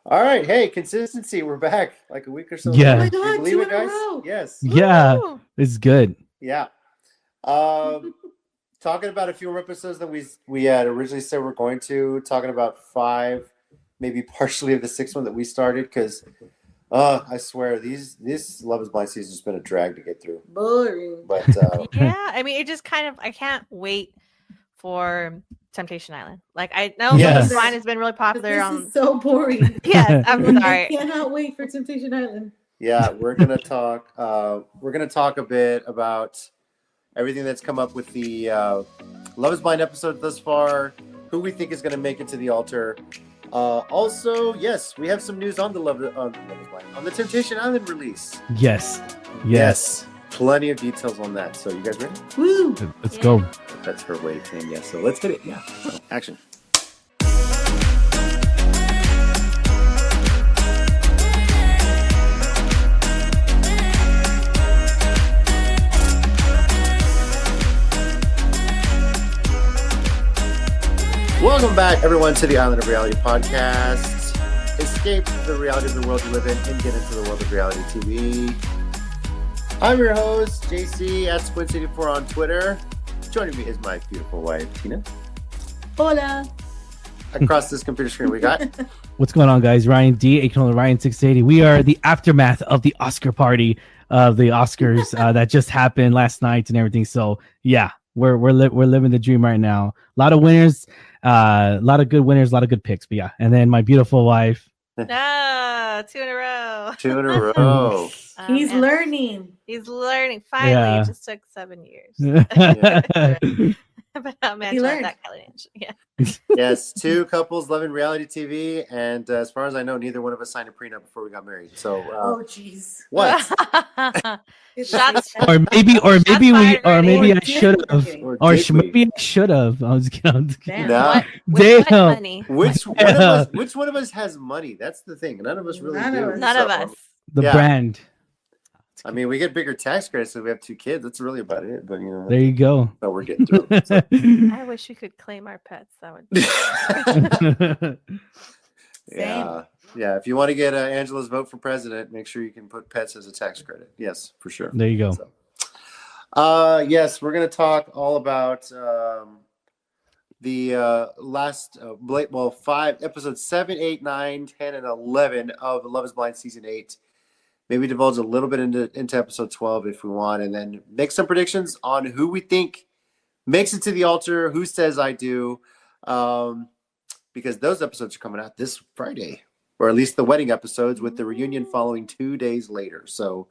All right. Hey, consistency. We're back like a week or so Yeah. later. Oh my Can you God, believe two it, in a guys? row. Yes. Yeah, Woo! it's good. Yeah. Um, talking about a few more episodes than we had originally said we're going to. Talking about five, maybe partially of the sixth one that we started because, I swear this Love Is Blind season has been a drag to get through. Boring. But Yeah, I mean, it just kind of, I can't wait for Temptation Island. Like, I know Yeah. Love is Blind has been really popular This on. is so boring. Yes, I'm I sorry. cannot wait for Temptation Island. yeah, we're gonna talk. We're gonna talk a bit about everything that's come up with the Love Is Blind episode thus far. Who we think is going to make it to the altar. Also, yes, we have some news on the Love Is Blind on the Temptation Island release. Yes. Plenty of details on that. So you guys ready? Woo! Let's Yeah. go. That's her way of saying yes. So let's hit it. Yeah. So, action. Welcome back, everyone, to the Island of Reality podcast. Escape the reality of the world you live in and get into the world of reality TV. I'm your host, JC at Squid84 on Twitter. Joining me is my beautiful wife, Tina. Hola. Across this computer screen, we got What's going on, guys? Ryan D, aka Ryan 680. We are the aftermath of the Oscar party of the Oscars that just happened last night and everything. So yeah, we're living the dream right now. A lot of winners, a lot of good winners, a lot of good picks. But yeah, and then my beautiful wife. No, two in a row. 2 in a row. He's and learning. He's learning. Finally, Yeah. it just took 7 years. But I'm He not learned. that challenge. Yeah. Yes, two couples loving reality TV, and as far as I know, neither one of us signed a prenup before we got married. So, Oh, jeez. what? Shots or maybe we, fired or already. maybe I Or should did. have, Okay. or did we? maybe I should have. I was kidding. Damn. Nah. What, with what Damn. money? Which one of us? Which one of us has money? That's the thing. None of us really None do. of us. None of So, us. The Yeah. brand. I mean, we get bigger tax credits if we have 2 kids. That's really about it. But There you go. so we're getting through. So. I wish we could claim our pets. That would. yeah, yeah. If you want to get Angela's vote for president, make sure you can put pets as a tax credit. Yes, for sure. There you go. So, yes, we're gonna talk all about the last 5 episodes 7, 8, 9, 10, and 11 of Love Is Blind season 8. Maybe divulge a little bit into episode 12 if we want, and then make some predictions on who we think makes it to the altar, who says I do, because those episodes are coming out this Friday, or at least the wedding episodes, with the reunion following 2 days later. So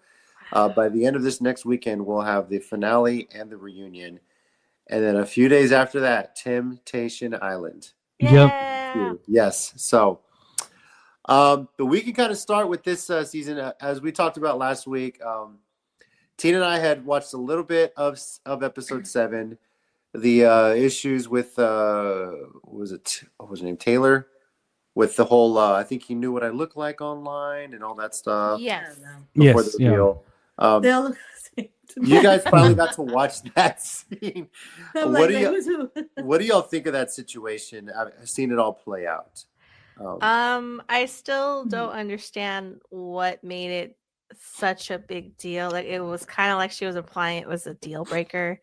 by the end of this next weekend, we'll have the finale and the reunion. And then a few days after that, Temptation Island. Yep. Yeah. Yes. So, but we can kind of start with this season. As we talked about last week, Tina and I had watched a little bit of episode 7. The issues with, what was her name? Taylor? With the whole, I think he knew what I look like online and all that stuff. Yes. Before Yes. the Yeah. reveal. They all look the same to me. You guys finally got to watch that scene. I'm What like, do you- who's who? What do y'all think of that situation? I've seen it all play out. I still don't understand what made it such a big deal. Like, it was kind of like she was implying it was a deal breaker,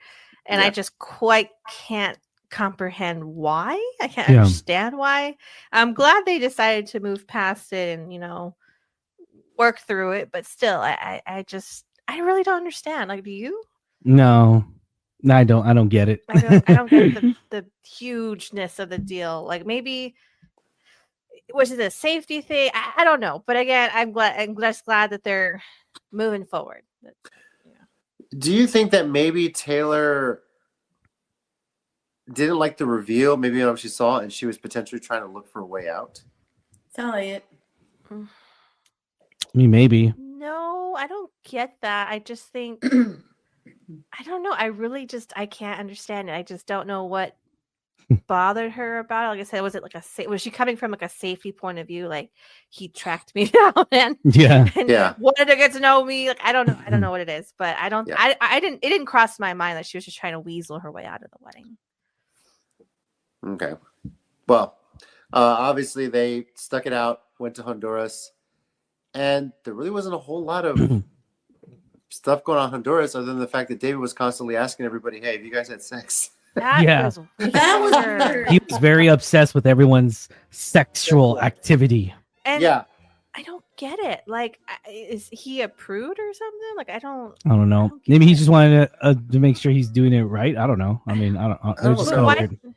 and I Yeah. just quite can't comprehend why. I can't Yeah. understand why. I'm glad they decided to move past it and work through it, but still, I really don't understand. Like, do you? No, I don't get it. I don't get the hugeness of the deal. Like, maybe was it a safety thing? I don't know. But again, I'm just glad that they're moving forward. Do you think that maybe Taylor didn't like the reveal? Maybe she saw it and she was potentially trying to look for a way out. Sound like it. I mean, maybe. No, I don't get that. I just think I don't know. I can't understand it. I just don't know what bothered her about it. Like I said, was it like was she coming from like a safety point of view? Like, he tracked me down and Yeah. Yeah. wanted to get to know me. Like, I don't know what it is, but I don't. Yeah. It didn't cross my mind that she was just trying to weasel her way out of the wedding. Okay. Well, Obviously, they stuck it out, went to Honduras, and there really wasn't a whole lot of stuff going on in Honduras other than the fact that David was constantly asking everybody, "Hey, have you guys had sex?" That Yeah. was That was weird. weird. He was very obsessed with everyone's sexual activity. And Yeah, I don't get it. Like, is he a prude or something? Like, I don't know. get Maybe he it. just wanted to make sure he's doing it right. I don't know. I mean, I don't. It was just don't kind know. of weird.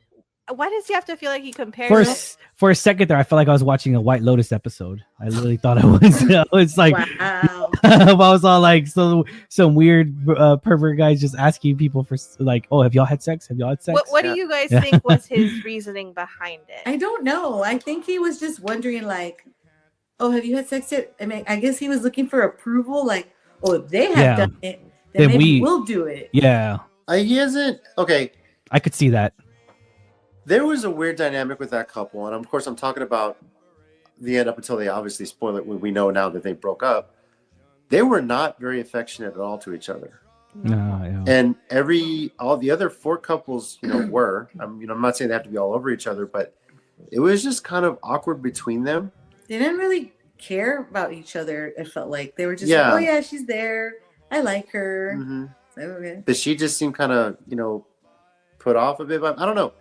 Why does he have to feel like he For compares? for a second there, I felt like I was watching a White Lotus episode. I literally thought I was. It's like Wow. I was all like, so some weird pervert guys just asking people for like, oh, have y'all had sex? Have y'all had sex? What do Yeah. you guys think was his reasoning behind it? I don't know. I think he was just wondering, like, oh, have you had sex yet? I mean, I guess he was looking for approval. Like, oh, if they have Yeah. done it, Then then maybe we- we'll do it. Yeah, he isn't. Okay, I could see that. there was a weird dynamic with that couple, and of course, I'm talking about the end up until they obviously spoil it. We know now that they broke up. They were not very affectionate at all to each other. No, yeah. And all the other 4 couples, were. I'm not saying they have to be all over each other, but it was just kind of awkward between them. They didn't really care about each other. It felt like they were just Yeah. like, oh yeah, she's there. I like her. Mm-hmm. So, okay. But she just seemed kind of, put off a bit. But I don't know.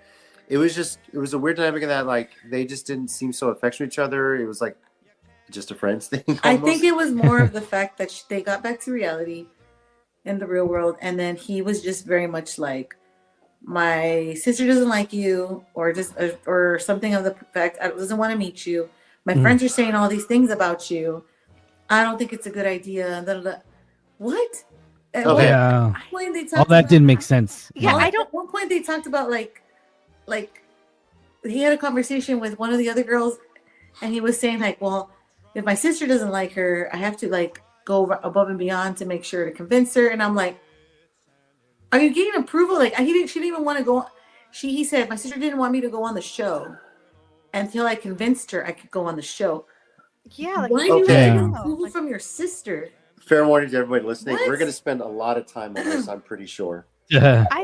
It was a weird dynamic in that, like, they just didn't seem so affectionate with each other. It was like just a friends thing. I almost. think it was more of the fact that they got back to reality in the real world, and then he was just very much like, my sister doesn't like you, or just or something of the fact I doesn't want to meet you. My friends are saying all these things about you. I don't think it's a good idea. Da, da, da. What? At Okay. Yeah. one point they talked All that about- didn't make sense. Yeah, I At don't. one point they talked about like he had a conversation with one of the other girls, and he was saying like, well, if my sister doesn't like her, I have to like go above and beyond to make sure to convince her. And I'm like, are you getting approval? Like she didn't even want to go. He said my sister didn't want me to go on the show until I convinced her I could go on the show. Yeah, like, Why do you Okay. have Yeah. approval from your sister? Fair warning to everybody listening. What? We're going to spend a lot of time on this, I'm pretty sure. Yeah. I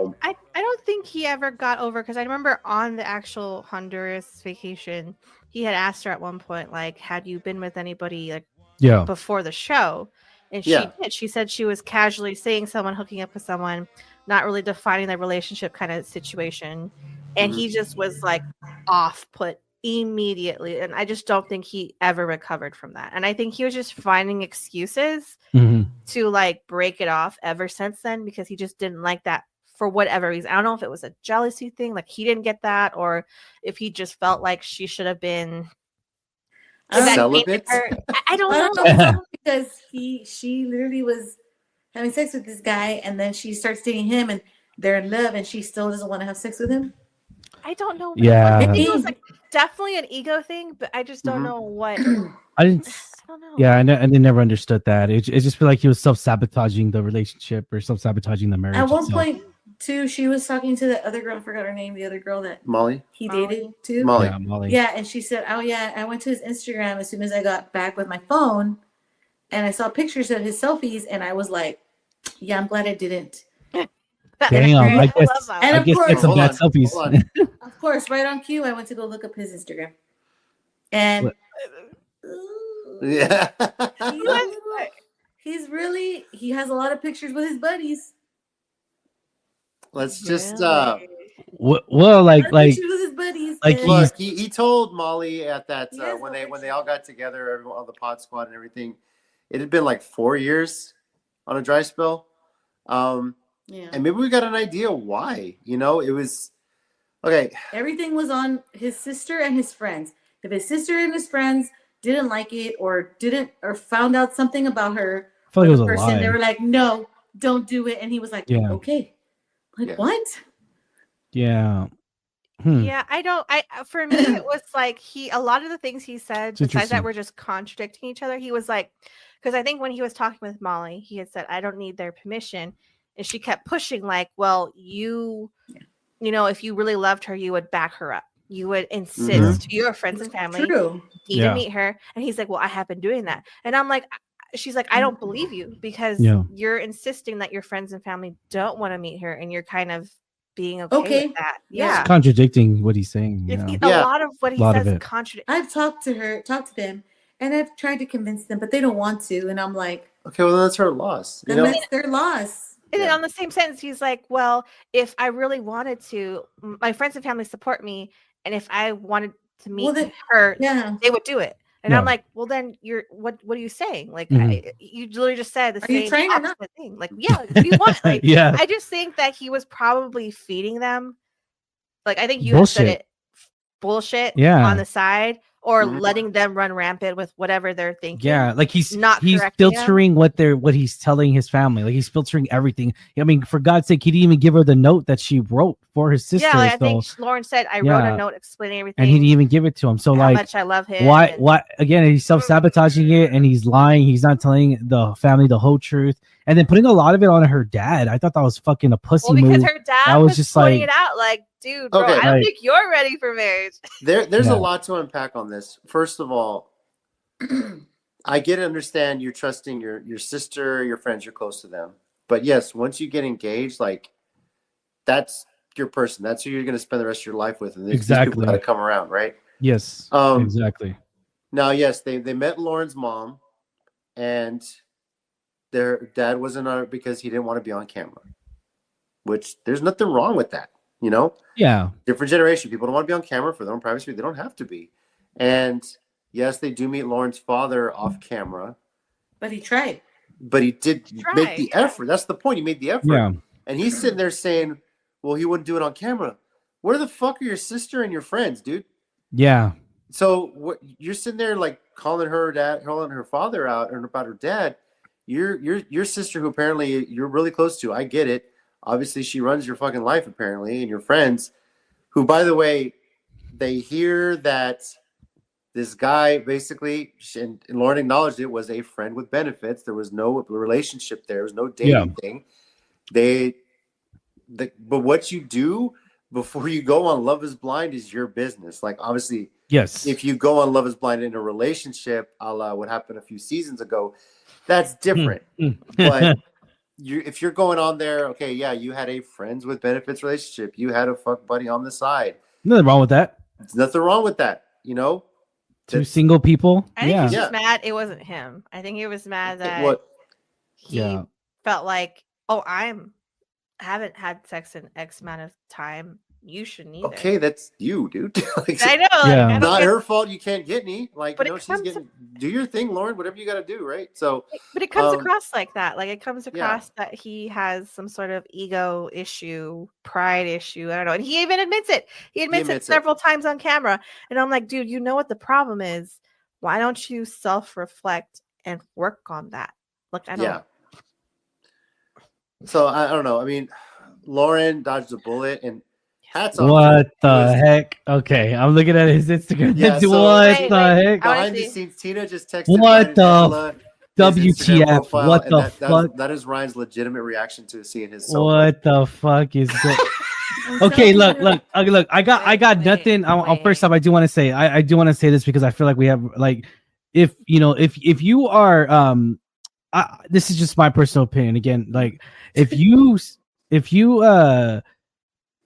don't think he ever got over, because I remember on the actual Honduras vacation, he had asked her at one point, like, had you been with anybody like Yeah. before the show? And she Yeah. did. She said she was casually seeing someone hooking up with someone, not really defining the relationship kind of situation. And he just was like off put immediately. And I just don't think he ever recovered from that. And I think he was just finding excuses Mhm. to like break it off ever since then, because he just didn't like that for whatever reason. I don't know if it was a jealousy thing, like he didn't get that, or if he just felt like she should have been I don't- Celibate? I don't I know. don't know because she literally was having sex with this guy, and then she starts dating him, and they're in love, and she still doesn't want to have sex with him. I don't know. Yeah. I think it was like definitely an ego thing, but I just don't Mhm. know what. I didn't. I don't know. Yeah, I never understood that. It just feel like he was self sabotaging the relationship or self sabotaging the marriage. At one itself. point, too, she was talking to the other girl. I forgot her name. The other girl that Molly? he Molly. dated too. Molly. Yeah, Molly. Yeah, and she said, "Oh yeah, I went to his Instagram as soon as I got back with my phone, and I saw pictures of his selfies, and I was like, yeah, I'm glad I didn't." Damn, I love guess that. And I of guess course- that's some Hold bad on, selfies. hold on. Of course, right on cue, I went to go look up his Instagram, and What? Yeah. he has a lot of pictures with his buddies. Let's just Well, like Pictures with his buddies. like and- he's- look. He told Molly at that He has when no they all got together, everyone, all the pod squad and everything. It had been like 4 years on a dry spell, yeah. and maybe we got an idea why. It was okay. Everything was on his sister and his friends. If his sister and his friends didn't like it or found out something about her, I feel like it was the a person, they lie. were like, "No, don't do it." And he was like, Yeah. "Okay." Like Yeah. what? Yeah. Hmm. Yeah, I don't. For me, it was like a lot of the things he said, It's besides that, interesting. were just contradicting each other. He was like, because I think when he was talking with Molly, he had said, "I don't need their permission," and she kept pushing, like, "Well, you know, if you really loved her, you would back her up. You would insist to your friends and family True. need Yeah. to meet her." And he's like, "Well, I have been doing that," and I'm like. She's like, I don't believe you, because Yeah. you're insisting that your friends and family don't want to meet her, and you're kind of being okay Okay. with that. Yeah. Yeah. It's contradicting what he's saying. If Yeah. a Yeah. lot of what he Lot of says it. contradicts. I've talked to them, and I've tried to convince them, but they don't want to. And I'm like, Okay, well, then that's her loss. You then know, that's their loss. And then Yeah. on the same sentence, he's like, well, if I really wanted to, my friends and family support me. And if I wanted to meet Well, then, her, yeah. they would do it. And Yeah. I'm like, well, then what are you saying? Like, Mhm. you literally just said the Are you same trying or not? opposite thing. Like, yeah, what do you want? Like, Yeah. I just think that he was probably feeding them. Like, I think you had said Bullshit. it, bullshit Yeah. on the side, or Mhm. letting them run rampant with whatever they're thinking. Yeah, like he's Not he's correcting him. filtering what he's telling his family. Like he's filtering everything. I mean, for God's sake, he didn't even give her the note that she wrote for his sister. Yeah, like, I so, think Lauren said, I wrote Yeah. a note explaining everything. and he didn't even give it to him. So how like, much I love him. why and- why again? He's self-sabotaging it, and he's lying. He's not telling the family the whole truth, and then putting a lot of it on her dad. I thought that was fucking a pussy Well, because move. her dad That was was just pointing like- it out, like, dude, bro, Okay. I don't Right. think you're ready for marriage. there's Yeah. a lot to unpack on this. First of all, I get to understand you're trusting your sister, your friends, you're close to them. But yes, once you get engaged, like that's your person. That's who you're going to spend the rest of your life with, and these people Exactly. got to come around, right? Yes, Um, exactly. Now, yes, they met Lauren's mom, and their dad wasn't on it because he didn't want to be on camera. Which there's nothing wrong with that, you know. Yeah, Different generation. People don't want to be on camera for their own privacy. They don't have to be. And yes, they do meet Lauren's father off camera, But he tried. but he did make the yeah. effort. That's the point. He made the effort. yeah, And he's sitting there saying, well, he wouldn't do it on camera. Where the fuck are your sister and your friends, dude? yeah. So what you're sitting there like calling her dad, calling her father out and about her dad. Your sister, who apparently you're really close to. I get it. Obviously, she runs your fucking life apparently, and your friends, who, by the way, they hear that this guy basically, and Lauren acknowledged it, was a friend with benefits. There was no relationship there. There was no dating thing. But what you do before you go on Love is Blind is your business. Like, obviously, Yes. if you go on Love is Blind in a relationship, a la what happened a few seasons ago, that's different. But if you're going on there, okay, yeah, you had a friends with benefits relationship. You had a fuck buddy on the side. Nothing wrong with that. There's nothing wrong with that, you know? Two single people. I think Yeah. he's Yeah. just mad it wasn't him. I think he was mad that What? he Yeah. felt like, oh, haven't had sex in X amount of time. You shouldn't either. Okay, that's you, dude. Like, I know. Like, Yeah. I don't not get- her fault you can't get any. Like, But you know, it she's comes- getting, do your thing, Lauren, whatever you got to do, right? So, But it comes Um, across like that. Like, it comes across that he has some sort of ego issue, pride issue. I don't know. And he even admits it. He admits it admits it. several times on camera. And I'm like, dude, you know what the problem is? Why don't you self-reflect and work on that? Like, I don't. yeah. So, I don't know. I mean, Lauren dodged a bullet, and hats off. What the was- heck? Okay, I'm looking at his Instagram. Yeah, so- What Wait, the wait. heck? I wanna Behind the see. scenes, Tina just texted What Ryan and the Angela his Instagram WTF? profile, What and the that fuck? that is Ryan's legitimate reaction to seeing his soul. What the fuck is going? I'm Okay, telling look, you. look, okay, look. I got Wait, nothing. wait. First off, I do want to say, I do want to say this because I feel like we have like, if you know, if you are, this is just my personal opinion. Again, like if you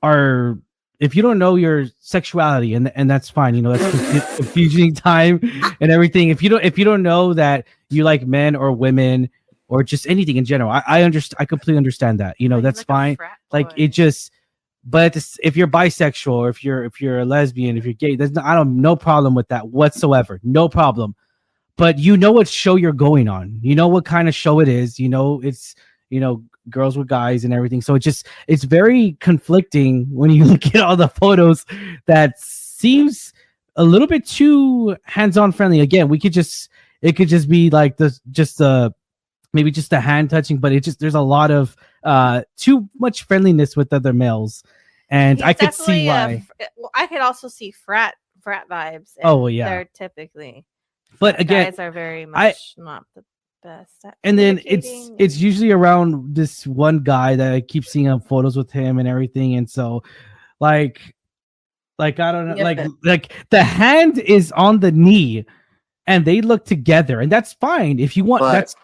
are, if you don't know your sexuality, and that's fine, you know, that's confusing time and everything. If you don't know that you like men or women or just anything in general, I understand. I completely understand that. You know, He's that's like a fine. frat Like boy. it just, but if you're bisexual or if you're a lesbian, if you're gay, there's no problem with that whatsoever. No problem. But you know what show you're going on. You know what kind of show it is. You know it's, you know, girls with guys and everything. So it's very conflicting when you look at all the photos. That seems a little bit too hands-on friendly. Again, it could just be like maybe just a hand touching, but there's a lot of too much friendliness with other males, and He's I could see definitely a why. well, I could also see frat vibes. Oh, well, and yeah. They're typically. But frat again, guys are very much not the best. At and then communicating it's usually around this one guy that I keep seeing on photos with him and everything, and so like I don't know, Yeah. like the hand is on the knee, and they look together, and that's fine if you want. But- That's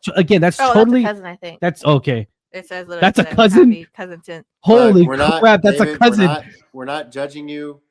Oh, totally that's a cousin, I think. that's okay. It says literally That's a today, cousin? happy cousin tint. Holy Look, we're not, crap, that's David, a cousin. We're not judging you.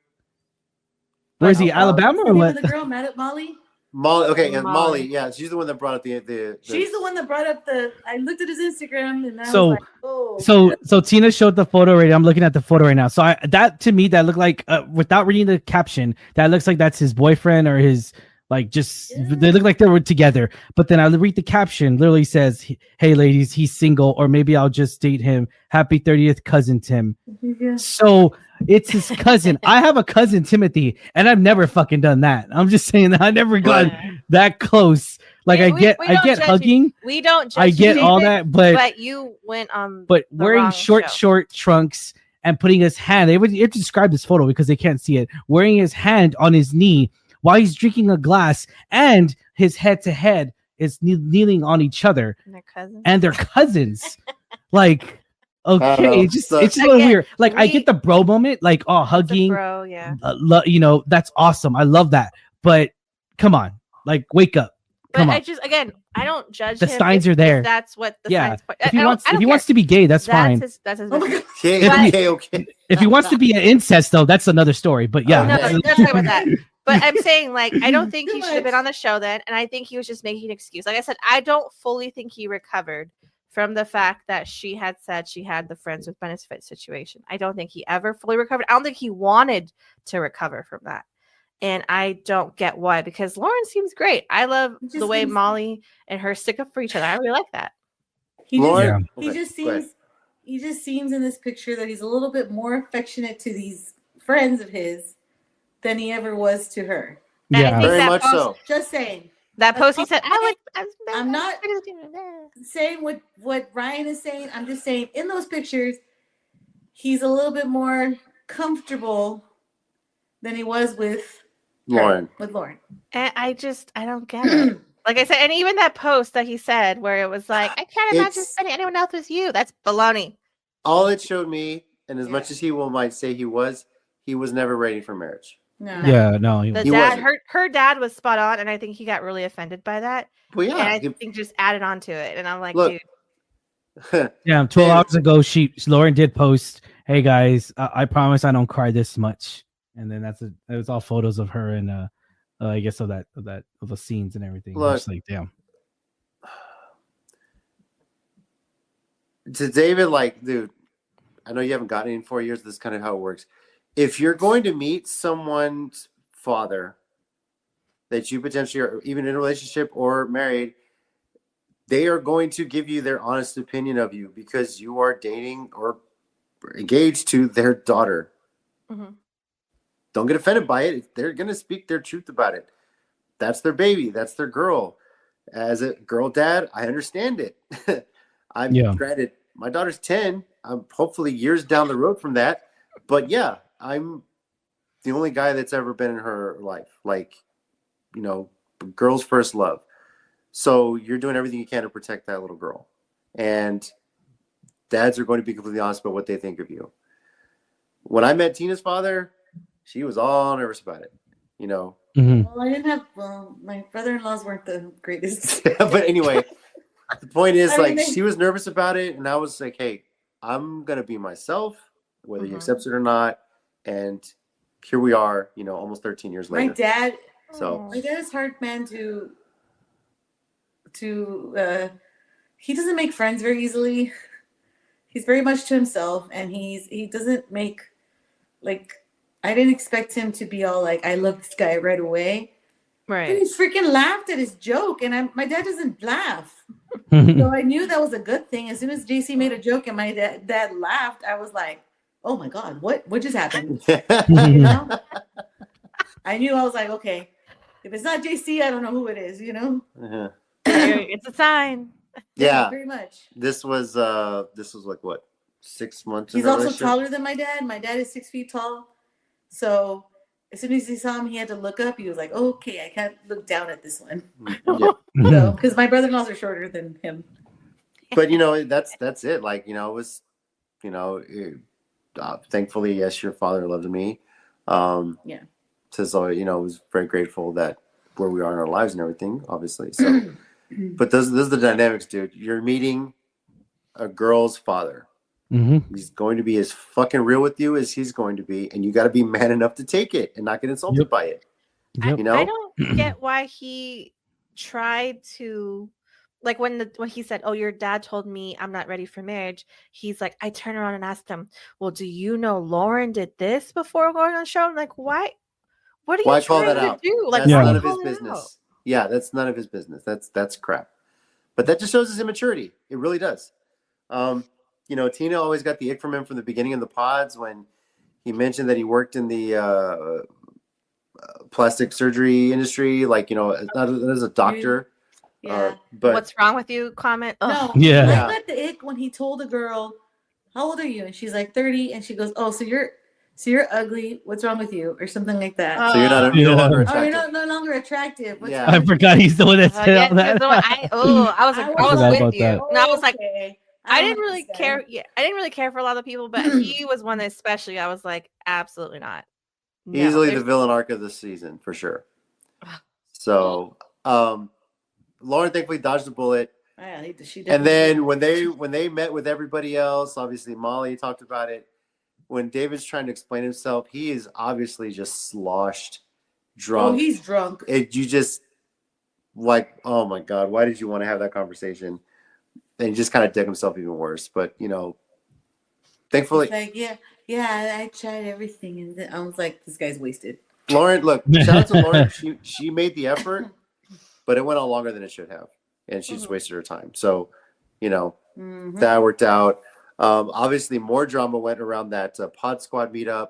Where's he? But- Alabama What's or the name what? of the girl? Mad at Molly? Molly, okay, and Molly. Molly, yeah, she's the one that brought up the She's the one that brought up the. I looked at his Instagram and I So- was like, oh. So Tina showed the photo right. I'm looking at the photo right now. So that to me, that looked like without reading the caption, that looks like that's his boyfriend or his like just they look like they were together. But then I read the caption, literally says, "Hey ladies, he's single, or maybe I'll just date him. Happy 30th, cousin Tim." Yeah. So it's his cousin. I have a cousin Timothy, and I've never fucking done that. I'm just saying that I never got that close. Like I We get don't judge hugging. You. We don't judge I get you, all David, that, but you went on. but the wearing wrong short show. trunks and putting his hand, you have to describe this photo because they can't see it, wearing his hand on his knee while he's drinking a glass, and his head to head is kneeling on each other, And their cousin. and they're cousins. Like, okay, it's just a little Again, weird. Like I get the bro moment, like hugging, bro, yeah. That's awesome. I love that. But come on, like wake up. But Come on. I don't judge The him signs if are there. That's what the Yeah. signs. If he wants to be gay, that's fine. That's his Oh my business. God. Okay. If he wants to be an incest, though, that's another story. But yeah, No, let's talk about that. But I'm saying, like, I don't think he Too should have been much. on the show then, and I think he was just making an excuse. Like I said, I don't fully think he recovered from the fact that she had said she had the friends with benefit situation. I don't think he ever fully recovered. I don't think he wanted to recover from that. And I don't get why, because Lauren seems great. I love He the just way seems- Molly and her stick up for each other. I really like that. He Lauren, just, he okay, just go ahead. seems he just seems in this picture that he's a little bit more affectionate to these friends of his than he ever was to her. And I yeah. think Very that much post, so. Just saying. that post he said, I'm not saying what Ryan is saying. I'm just saying in those pictures, he's a little bit more comfortable than he was with her, Lauren. With Lauren. And I don't get it. Like I said, and even that post that he said where it was like, I can't imagine It's- spending anyone else with you. That's baloney. All it showed me, and as Yeah. much as might say he was never ready for marriage. No. Yeah, no. The He dad, wasn't. her dad was spot on, and I think he got really offended by that. Well, And I yeah. think just added on to it. And I'm like, Look, dude, Yeah, 12 David. hours ago, Lauren did post, "Hey guys, I promise I don't cry this much." And then it was all photos of her and I guess of the scenes and everything. Look. Just like, damn. to David, like, dude, I know you haven't gotten in 4 years. This is kind of how it works. If you're going to meet someone's father that you potentially are even in a relationship or married, they are going to give you their honest opinion of you because you are dating or engaged to their daughter. mhm. Don't get offended by it. They're going to speak their truth about it. That's their baby. That's their girl. As a girl dad, I understand it. Granted, my daughter's 10. I'm hopefully years down the road from that. But yeah, I'm the only guy that's ever been in her life. Like, girl's first love. So you're doing everything you can to protect that little girl. And dads are going to be completely honest about what they think of you. When I met Tina's father, she was all nervous about it, Mhm. Well, I didn't have. Well, my brother-in-laws weren't the greatest. But anyway, the point is, I mean, she was nervous about it, and I was like, "Hey, I'm gonna be myself, whether you Mhm. accept it or not." And here we are, almost 13 years My later. dad So is hard man he doesn't make friends very easily. He's very much to himself, and he doesn't make, like, I didn't expect him to be all like, I love this guy right away. But Right. he freaking laughed at his joke, and my dad doesn't laugh. So I knew that was a good thing. As soon as JC made a joke and my dad laughed, I was like, oh my God, what just happened? You know? I knew. I was like, okay, if it's not JC, I don't know who it is, Uh-huh. It's a sign. Yeah, Very much. this was like what, 6 months? He's in a also relationship? taller than my dad. My dad is 6 feet tall. So as soon as he saw him, he had to look up. He was like, okay, I can't look down at this one. Yeah. So, because my brother-in-laws are shorter than him. But that's it. Like, it was, thankfully, yes, your father loved me. Yeah. So, was very grateful that where we are in our lives and everything, obviously. So, but those are the dynamics, dude. You're meeting a girl's father. Mm-hmm. He's going to be as fucking real with you as he's going to be, and you got to be man enough to take it and not get insulted Yep. by it. Yep. You know? I don't get why he tried to, like, when he said, "Oh, your dad told me I'm not ready for marriage." He's like, I turned around and asked him, "Well, do you know Lauren did this before going on the show?" I'm like, why? What are you Why call that trying to out? do? Like, That's why are none you of his calling it out? business. Yeah, that's none of his business. That's crap. But that just shows his immaturity. It really does. Tina always got the ick from him from the beginning of the pods when he mentioned that he worked in the plastic surgery industry, like, not as a doctor. Yeah. But What's wrong with you? Comment. Ugh. No, Yeah. Yeah. I got the ick when he told a girl, "How old are you?" And she's like 30, and she goes, "Oh, so you're ugly. What's wrong with you?" or something like that. so you're no Yeah. longer Oh, attractive. you're no longer attractive. What's Yeah. wrong I with forgot he's the one that said Yeah, all that. I was I forgot with about you. that. And I was like, okay. I don't didn't like really this guy. care. Yeah, I didn't really care for a lot of people, but he was one that especially I was like, absolutely not. No, Easily the there's- villain arc of the season for sure. So, Lauren thankfully dodged the bullet. Yeah, she And definitely then when they met with everybody else, obviously Molly talked about it. When David's trying to explain himself, he is obviously just sloshed, drunk. Oh, he's drunk. You just like, oh my God, why did you want to have that conversation? And he just kind of dug himself even worse. But thankfully, He's like, yeah, I tried everything, and then I was like, this guy's wasted. Lauren, look, shout out to Lauren. She made the effort, but it went on longer than it should have, and she just wasted her time. So, that worked out. Obviously, more drama went around that Pod Squad meetup.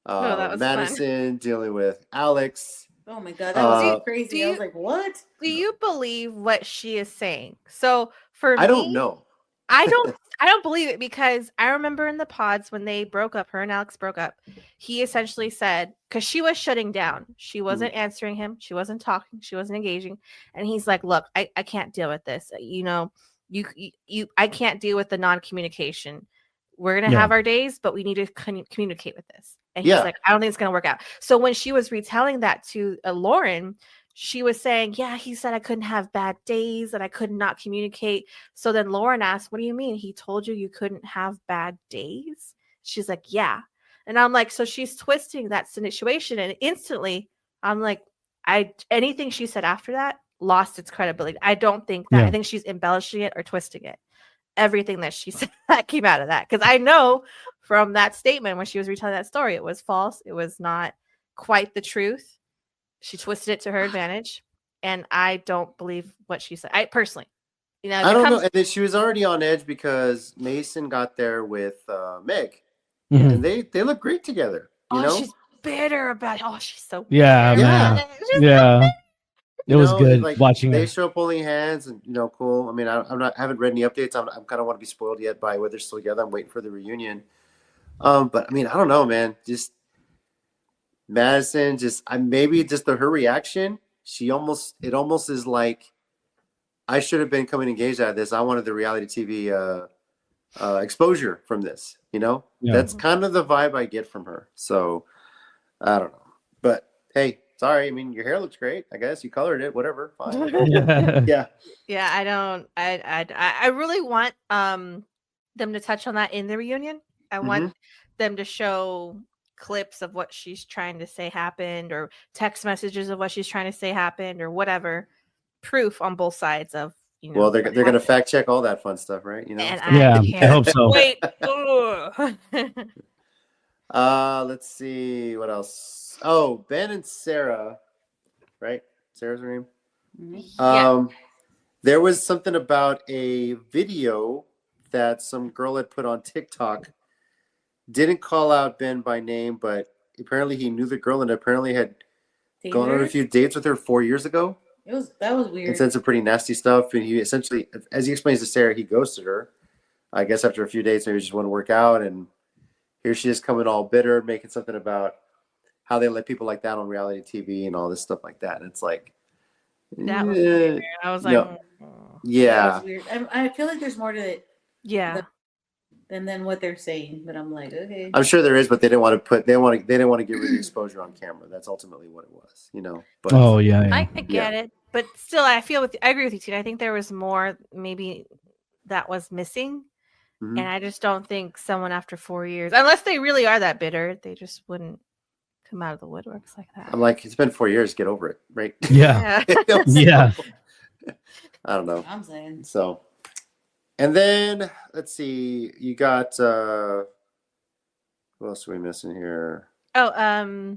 that was Madison dealing with Alex. Oh my God, that was crazy. do I was like, what? Do you believe what she is saying? So for I me, don't know. I don't believe it because I remember in the pods when they broke up, her and Alex broke up, he essentially said, because she was shutting down, she wasn't answering him, she wasn't talking, she wasn't engaging, and he's like, look, I can't deal with this. I can't deal with the non-communication. We're gonna have our days, but we need to communicate with this. And he's like, I don't think it's gonna work out. So when she was retelling that to Lauren, she was saying, yeah, he said I couldn't have bad days and I could not communicate. So then Lauren asked, what do you mean? He told you couldn't have bad days? She's like, yeah. And I'm like, so she's twisting that situation. And instantly I'm like, anything she said after that lost its credibility. I don't think that. I think she's embellishing it or twisting it. Everything that she said that came out of that. Because I know from that statement when she was retelling that story, it was false. It was not quite the truth. She twisted it to her advantage, and I don't believe what she said. I personally, I don't know. And then she was already on edge because Mason got there with Meg, and they look great together. You know, she's bitter about it. Oh, she's so man. Yeah. It was good watching they her. show up holding hands, and cool. I mean, haven't read any updates. I'm kind of want to be spoiled yet by whether they're still together. I'm waiting for the reunion. But I mean, I don't know, man. Just Madison, maybe just her reaction. It almost is like I should have been coming engaged out of this. I wanted the reality TV exposure from this. That's kind of the vibe I get from her. So I don't know, but hey, sorry. I mean, your hair looks great. I guess you colored it. Whatever. Fine. Yeah. Yeah. I don't. I really want them to touch on that in the reunion. I want them to show clips of what she's trying to say happened, or text messages of what she's trying to say happened, or whatever proof on both sides of. Well, they're gonna fact check all that fun stuff, right? And I hope so. Wait. Let's see what else. Oh, Ben and Sarah, right? Sarah's her name. Yeah. There was something about a video that some girl had put on TikTok. Didn't call out Ben by name, but apparently he knew the girl and apparently had gone on a few dates with her 4 years ago. That was weird. And said some pretty nasty stuff. And he essentially, as he explains to Sarah, he ghosted her. I guess after a few dates, maybe just want to work out. And here she is coming all bitter, making something about how they let people like that on reality TV and all this stuff like that. And it's like, that was weird. I was like, no. Yeah. That was weird. I feel like there's more to it. Yeah. Than what they're saying, but I'm like, okay. I'm sure there is, but they didn't want to they didn't want to give her the exposure on camera. That's ultimately what it was, But I get it, but still, I agree with you, Tina. I think there was more, maybe that was missing. Mhm. And I just don't think someone after 4 years, unless they really are that bitter, they just wouldn't come out of the woodworks like that. I'm like, it's been 4 years. Get over it, right? Yeah. It feels Yeah. so- I don't know. I'm saying. So, and then let's see. You got who else are we missing here? Oh,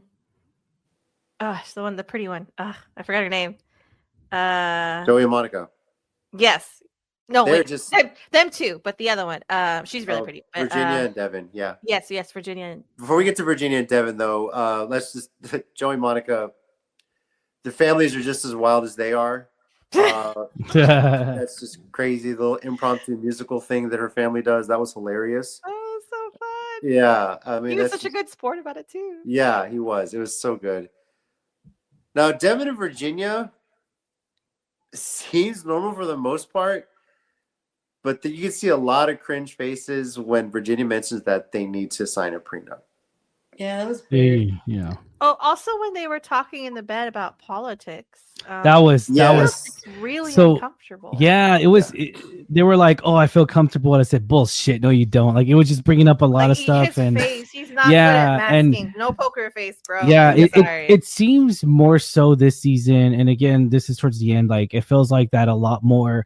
it's the pretty one. I forgot her name. Joey and Monica. Yes. No, They're wait. just Them too, but the other one. She's really pretty. But, Virginia and Devin. Yeah. Yes, Virginia. Before we get to Virginia and Devin, though, let's just Joey and Monica. The families are just as wild as they are. That's just crazy. The little impromptu musical thing that her family does. That was hilarious. Oh, so fun. Yeah, I mean, He was that's such a good sport about it too. Yeah, he was. It was so good. Now, Devin and Virginia seems normal for the most part, but you can see a lot of cringe faces when Virginia mentions that they need to sign a prenup. Yeah, that was weird. Yeah. Oh, also when they were talking in the bed about politics. That was really so uncomfortable. Yeah, it was. They were like, "Oh, I feel comfortable," and I said, "Bullshit, no, you don't." Like it was just bringing up a lot of stuff, his and face, he's not Yeah, good at and- masking. No poker face, bro. yeah, I'm sorry. it seems more so this season. And again, this is towards the end. Like it feels like that a lot more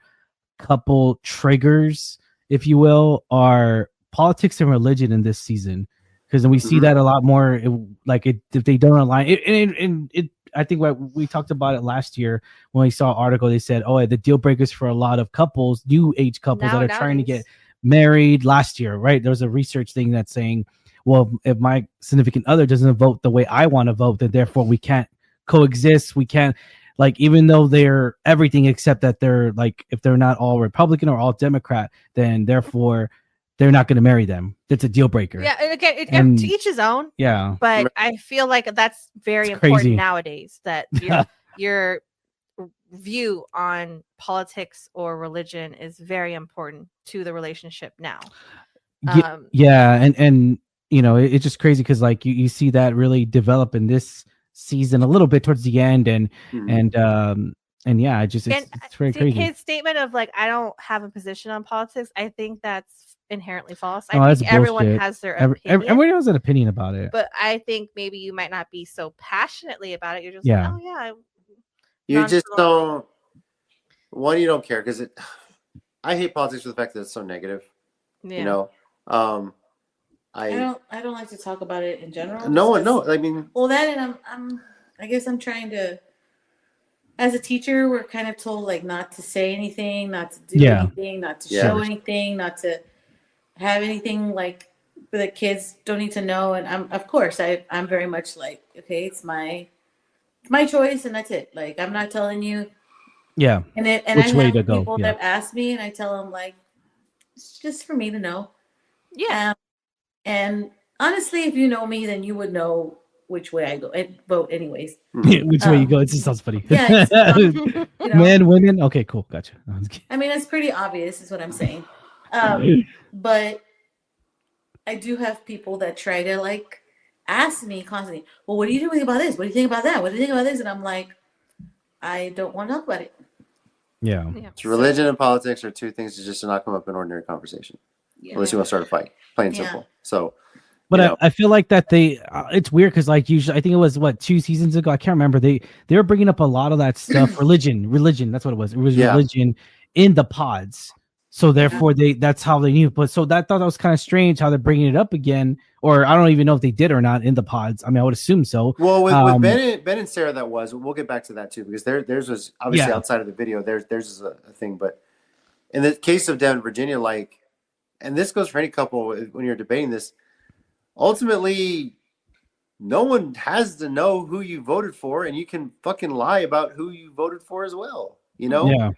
couple triggers, if you will, are politics and religion in this season. Because we see that a lot more. If they don't align, it I think what we talked about it last year when we saw an article. They said, "Oh, the deal breakers for a lot of couples, new age couples that are trying to get married last year." Right? There's a research thing that's saying, "Well, if my significant other doesn't vote the way I want to vote, then therefore we can't coexist. We can't." Like, even though they're everything except that they're like, if they're not all Republican or all Democrat, then therefore they're not going to marry them. That's a deal breaker. Yeah, and again, to each his own. Yeah. But I feel like that's very It's important crazy. nowadays. That your view on politics or religion is very important to the relationship now. Yeah, and you know, it's just crazy because like you see that really develop in this season a little bit towards the end, and yeah, it's very crazy. His statement of like, I don't have a position on politics, I think that's inherently false. Oh, I that's think everyone bullshit. has their opinion. Everyone has an opinion about it. But I think maybe you might not be so passionately about it. You're just Yeah. like, oh yeah. You just don't. One, you don't care because I hate politics for the fact that it's so negative. Yeah. You know, I don't like to talk about it in general. No. I mean, well, that and I guess I'm trying to. As a teacher, we're kind of told like not to say anything, not to do anything, not to show anything, not to have anything like the kids don't need to know. And I'm very much like, okay, it's my choice and that's it. Like I'm not telling you. Yeah. And which I way have to go? people Yeah. that ask me, and I tell them like, it's just for me to know. Yeah. And honestly, if you know me, then you would know which way I go and vote anyways. Which way you go? It just sounds funny. Yeah. You know, Men, women. Okay, cool. Gotcha. I mean, it's pretty obvious is what I'm saying. But I do have people that try to like ask me constantly, well, what do you think about this? What do you think about that? What do you think about this? And I'm like, I don't want to talk about it. Yeah. So religion and politics are two things that just do not come up in ordinary conversation. Yeah. Unless you want to start a fight. Plain and simple. So, but I feel like that it's weird because like usually I think it was 2 seasons ago, I can't remember, they were bringing up a lot of that stuff. religion, that's what it was. It was religion in the pods, so therefore that's how they knew. But so I thought that was kind of strange how they're bringing it up again, or I don't even know if they did or not in the pods. I mean, I would assume so. Well, with Ben and Sarah, that was. We'll get back to that too, because theirs was obviously outside of the video. Theirs is a thing, but in the case of Devin and Virginia, like, and this goes for any couple when you're debating this. Ultimately, no one has to know who you voted for, and you can fucking lie about who you voted for as well. You know? Yeah.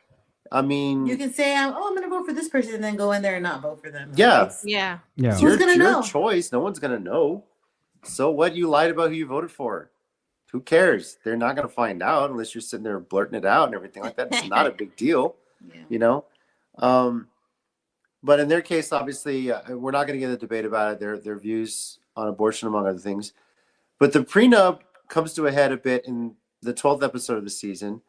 I mean, you can say, I'm going to vote for this person, and then go in there and not vote for them. Yeah. It's your know? choice. No one's gonna know. So what? You lied about who you voted for. Who cares? They're not gonna find out unless you're sitting there blurting it out and everything like that. It's not a big deal. You know? But in their case, obviously, we're not going to get a debate about it. Their views on abortion, among other things. But the prenup comes to a head a bit in the 12th episode of the season.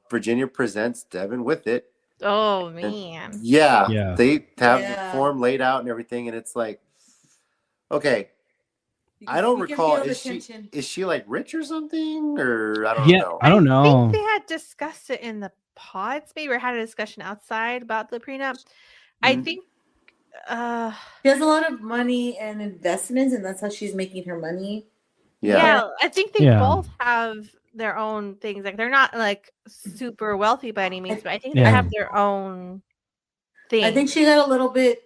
Virginia presents Devin with it. Oh And man. Yeah. they have the Yeah. form laid out and everything, and it's like, okay, I don't You can recall. feel the Is tension. she like rich or something, or I don't Yeah, know. I don't I think know. they had discussed it in the pods, maybe, or had a discussion outside about the prenup. I Mhm. think She has a lot of money and investments, and that's how she's making her money. Yeah. I think they Yeah. both have their own things. Like they're not like super wealthy by any means, but I think they Yeah. have their own thing. I think she got a little bit.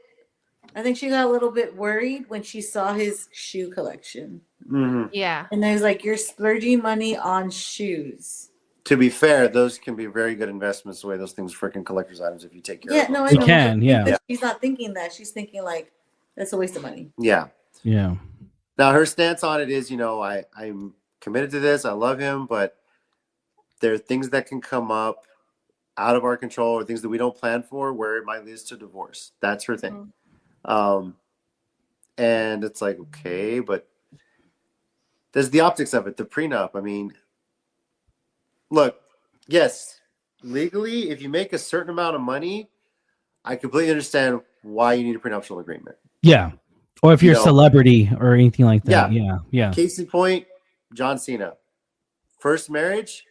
I think she got a little bit worried when she saw his shoe collection, hmm Yeah. and there's like, you're splurging money on shoes. To be fair, those can be very good investments. The way those things freaking collector's items if you take care Yeah, of them. no, I They know. can, but yeah. But she's not thinking that. She's thinking like, that's a waste of money. Yeah. Yeah. Now her stance on it is, I'm committed to this. I love him, but there are things that can come up out of our control or things that we don't plan for where it might lead to divorce. That's her thing. And it's like, okay, but there's the optics of it, the prenup. I mean, look, yes, legally, if you make a certain amount of money, I completely understand why you need a prenuptial agreement. Yeah. Or if You you're a know, celebrity or anything like that. Yeah. Yeah. Case in point, John Cena. First marriage,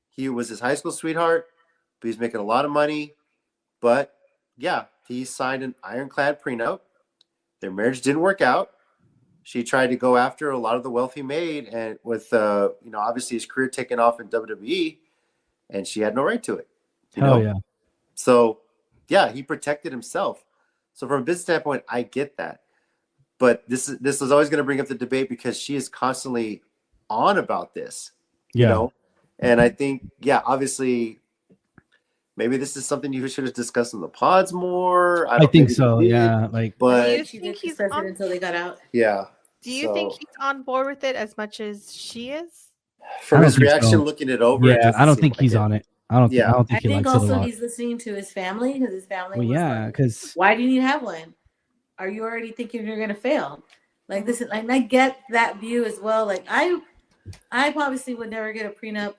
he was his high school sweetheart, but he's making a lot of money. But yeah, he signed an ironclad prenup. Their marriage didn't work out. She tried to go after a lot of the wealth he made, and with obviously his career taking off in WWE, and she had no right to it. Hell yeah. So yeah, he protected himself. So from a business standpoint, I get that. But this is always going to bring up the debate because she is constantly on about this. Yeah. And I think, obviously, maybe this is something you should have discussed in the pods more. I think maybe so. they did, Yeah. Like, but Do you She think didn't he's discuss it on? until they got out. yeah. Do you think he's on board with it as much as she is? From I don't his think reaction, so. looking it over, it yeah, doesn't I don't seem think like he's it. on it. I don't Yeah. think I he think likes it a also lot. he's listening to his family because his family Well, was yeah, like, because why do you need to have one? Are you already thinking you're gonna fail? Like this is, and I get that view as well. Like I obviously would never get a prenup,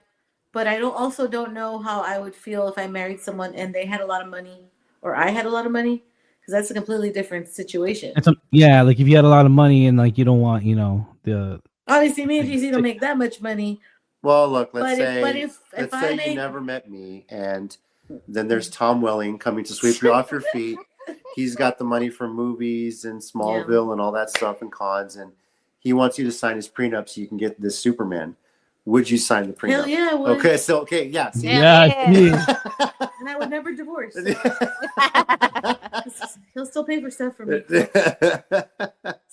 but I don't know how I would feel if I married someone and they had a lot of money or I had a lot of money, because that's a completely different situation. like if you had a lot of money and like you don't want, the Obviously, me and GC don't make that much money. Well, look, But if let's I say you make, never met me, and then there's Tom Welling coming to sweep you off your feet. He's got the money for movies and Smallville and all that stuff and cons, and he wants you to sign his prenup so you can get this Superman. Would you sign the prenup? hell yeah, I would. Okay, so yeah, see? yeah. And I would never divorce. So he'll still pay for stuff for me.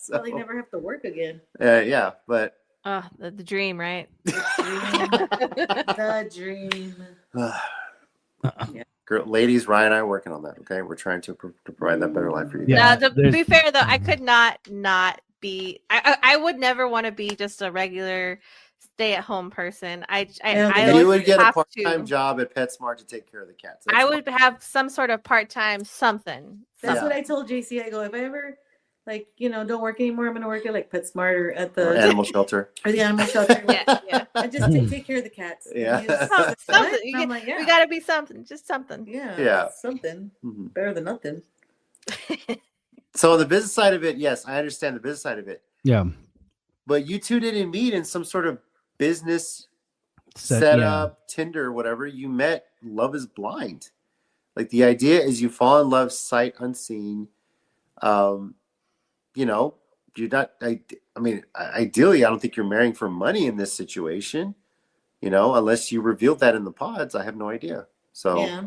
Probably never have to work again. Yeah, but The dream, right? The dream. girl, ladies, Ryan and I are working on that. Okay, we're trying to provide that better life for you. Yeah. To be fair though, I could not be. I would never want to be just a regular stay-at-home person. You would get a have part-time job at PetSmart to take care of the cats. I would have some sort of part-time something. That's what I told JC. I go, if I ever don't work anymore, I'm gonna work at like PetSmart or at the animal shelter. Or the animal shelter. Yeah. And just take care of the cats. Yeah. Something. Like, We gotta be something. Just something. Yeah. Something. Mm-hmm. Better than nothing. So on the business side of it, yes, I understand the business side of it. Yeah. But you two didn't meet in some sort of business setup, Tinder, whatever. You met Love is Blind. Like the idea is you fall in love sight unseen. You're not. I mean, ideally, I don't think you're marrying for money in this situation. Unless you revealed that in the pods, I have no idea. So yeah.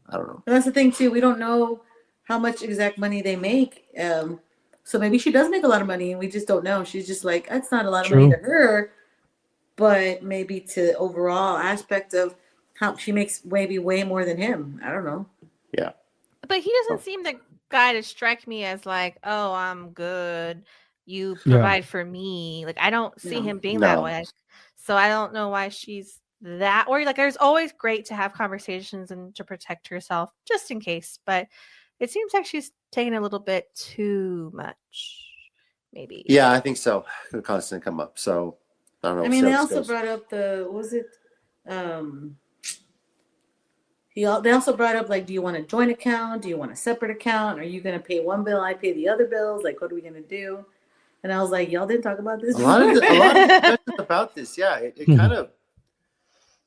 I don't know. And that's the thing too. We don't know how much exact money they make. So maybe she does make a lot of money and we just don't know. She's just like, that's not a lot of money to her, but maybe to overall aspect of how she makes maybe way more than him. I don't know. Yeah. But he doesn't seem the guy to strike me as like, oh, I'm good. You provide for me. Like I don't see him being that way. So I don't know why she's that. Or like, there's always great to have conversations and to protect herself just in case. But it seems like she's taking a little bit too much. Maybe. Yeah, I think so. It'll constantly come up. So I don't know. I mean, they also brought up brought up They also brought up like, do you want a joint account? Do you want a separate account? Are you gonna pay one bill? I pay the other bills. Like, what are we gonna do? And I was like, y'all didn't talk about this. A lot of discussions about this. Yeah, it kind of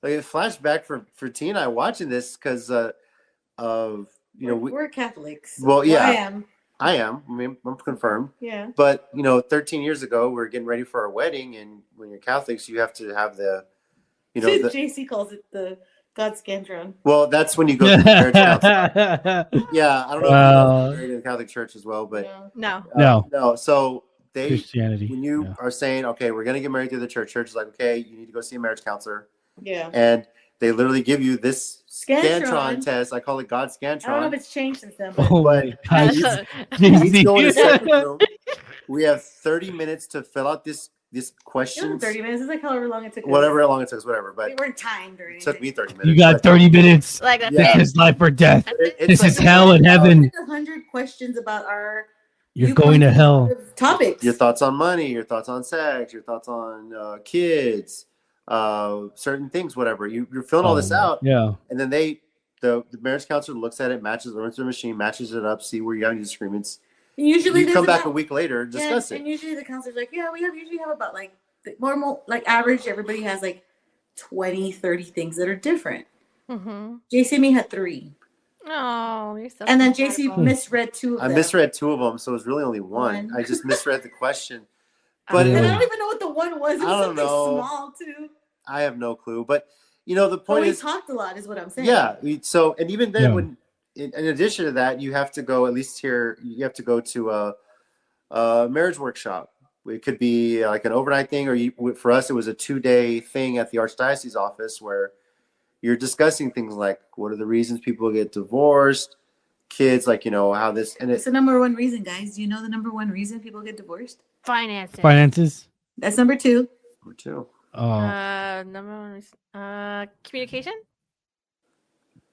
like it flashed back for T and I watching this because of we're Catholics. Well, yeah. I am. I mean, I'm confirmed. Yeah. But 13 years ago, we're getting ready for our wedding, and when you're Catholics, you have to have the, JC calls it the God Scantron. Well, that's when you go to the marriage counselor. Yeah, I don't know if you're married in the Catholic Church as well, but No. So Christianity. when you are saying, okay, we're gonna get married through the church is like, okay, you need to go see a marriage counselor. Yeah. And they literally give you this Scantron test. I call it God Scantron. I don't know if it's changed since then. But Oh my gosh. You need to go in a separate room. We have 30 minutes to fill out this question. 30 minutes. It's like however long it took. Whatever long it took, whatever. But we weren't timed or anything. It took me 30 minutes. You got 30 minutes. Like This is life or death. This like is hell and heaven. 100 questions about our. You're going to hell. Topics. Your thoughts on money, your thoughts on sex, your thoughts on kids, certain things, whatever. You're filling all this out. Yeah. And then the marriage counselor looks at it, runs through the machine, matches it up, see where you have any disagreements. And usually you come back a week later, discuss it. And usually the counselor's like, yeah, we usually have about like the normal, like average, everybody has like 20, 30 things that are different. Mm-hmm. JC and me had 3. Oh, you're so. And then JC misread 2 of them. I misread 2 of them, so it was really only one. I just misread the question. But and I don't even know what the one was. It was something small too. I have no clue. But the point is, we talked a lot, is what I'm saying. Yeah. So, and even then, when in addition to that, you have to go, at least here, you have to go to a marriage workshop. It could be like an overnight thing, or for us, it was a 2-day thing at the Archdiocese office where you're discussing things like what are the reasons people get divorced, kids, like, how this, and it's the number one reason, guys. Do you know the number one reason people get divorced? Finances. That's number 2. Number 2. Oh. Number 1 reason. Communication.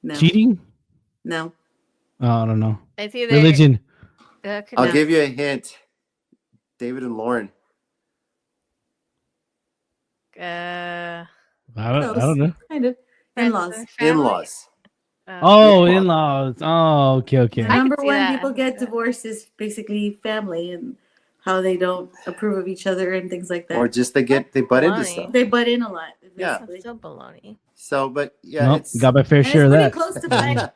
No. Cheating. No. Oh, I don't know. It's either religion. I'll give you a hint. David and Lauren. I don't know. Kind of. In-laws. In-laws. In-laws. Oh, okay. The number one people get divorced is basically family and how they don't approve of each other and things like that. Or just they butt into stuff. They butt in a lot. Yeah. That's still baloney. So, but yeah, it's got my fair share of that. Close to finances.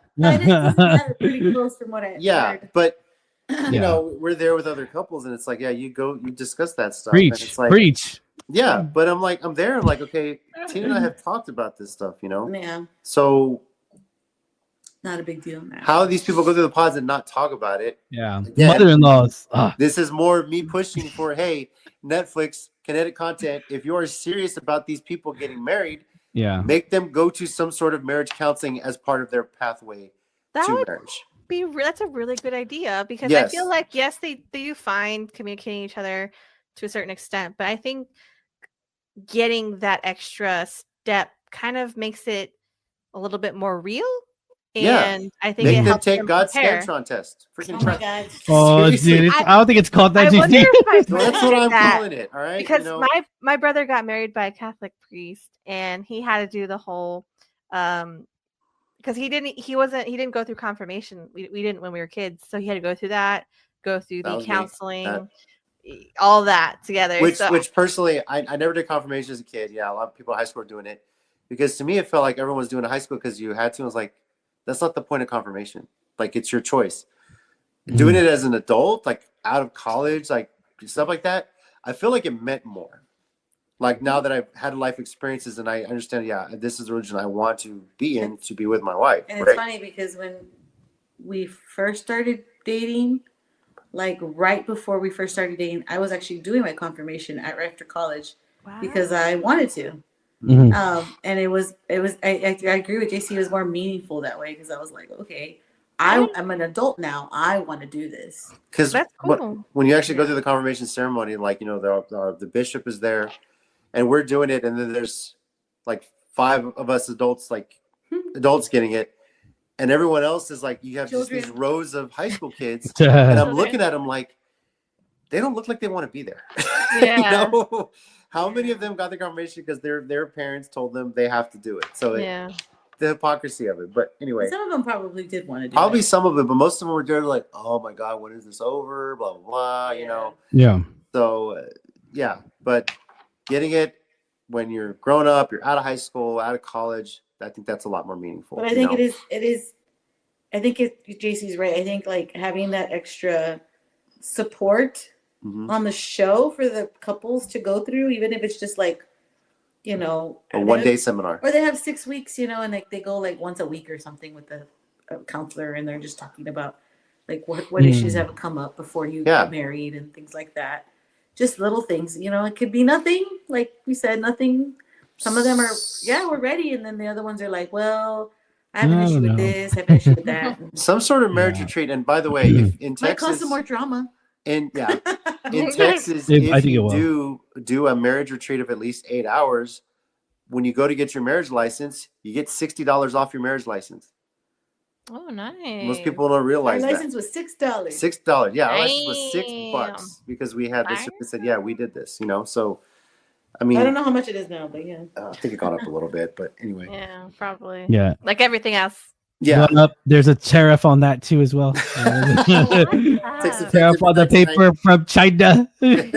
Pretty close from what I heard. But we're there with other couples, and it's like, you discuss that stuff. Preach, and it's like, preach. Yeah, but I'm there. I'm like, okay, Tina and I have talked about this stuff, Yeah. So, not a big deal now. How these people go through the pods and not talk about it? Yeah, again, mother-in-laws. This is more me pushing for, hey, Netflix, kinetic content. If you are serious about these people getting married, make them go to some sort of marriage counseling as part of their pathway to marriage. That's a really good idea because I feel like they do find communicating each other to a certain extent, but I think getting that extra step kind of makes it a little bit more real. And I think make it them helps take them God's prepare. Scantron test. Freaking my God. Oh, dude, I don't think it's called that. I wonder if that's what I'm calling it. All right, because my brother got married by a Catholic priest, and he had to do the whole because he didn't go through confirmation. We didn't when we were kids, so he had to go through the counseling. All that together. Which personally, I never did confirmation as a kid. Yeah, a lot of people in high school are doing it. Because to me, it felt like everyone was doing it in high school because you had to. I was like, that's not the point of confirmation. Like, it's your choice. Doing it as an adult, like out of college, like stuff like that, I feel like it meant more. Like now that I've had life experiences and I understand, this is the religion I want to be in, to be with my wife. And it's funny because when we first started dating, like right before we first started dating, I was actually doing my confirmation after college because I wanted to. Mm-hmm. And it was I agree with JC. It was more meaningful that way because I was like, okay, I'm an adult now. I want to do this. Because when you actually go through the confirmation ceremony, like the bishop is there, and we're doing it, and then there's like 5 of us adults, like adults getting it. And everyone else is like, you have just these rows of high school kids. And I'm looking at them like, they don't look like they want to be there. Yeah. How many of them got the confirmation because their parents told them they have to do it? So the hypocrisy of it. But anyway, Some of them probably did want to do probably it. some of it, but most of them were there like, oh my God, when is this over? Blah, blah, blah, you know? Yeah. So, yeah, but getting it when you're grown up, you're out of high school, out of college, I think that's a lot more meaningful. But I think it is, I think JC's right. I think like having that extra support on the show for the couples to go through, even if it's just like, you know, a 1-day seminar, or they have 6 weeks, you know, and like they go like once a week or something with a counselor, and they're just talking about like what issues have come up before you get married and things like that. Just little things, you know, it could be nothing, like we said, nothing. Some of them are, we're ready, and then the other ones are like, well, I have an issue with this, I have an issue with that. Some sort of marriage retreat. And by the way, if in Texas, might cause some more drama. In Texas, if you do a marriage retreat of at least 8 hours, when you go to get your marriage license, you get $60 off your marriage license. Oh, nice. Most people don't realize our license was $6. $6, yeah. Our license was $6 because we had this. We said, yeah, we did this, you know. So, I mean, I don't know how much it is now, but yeah, I think it got up a little bit, but anyway, yeah, probably, yeah, like everything else. Yeah, there's a tariff on that too as well. Takes a tariff on the paper from China. Dude.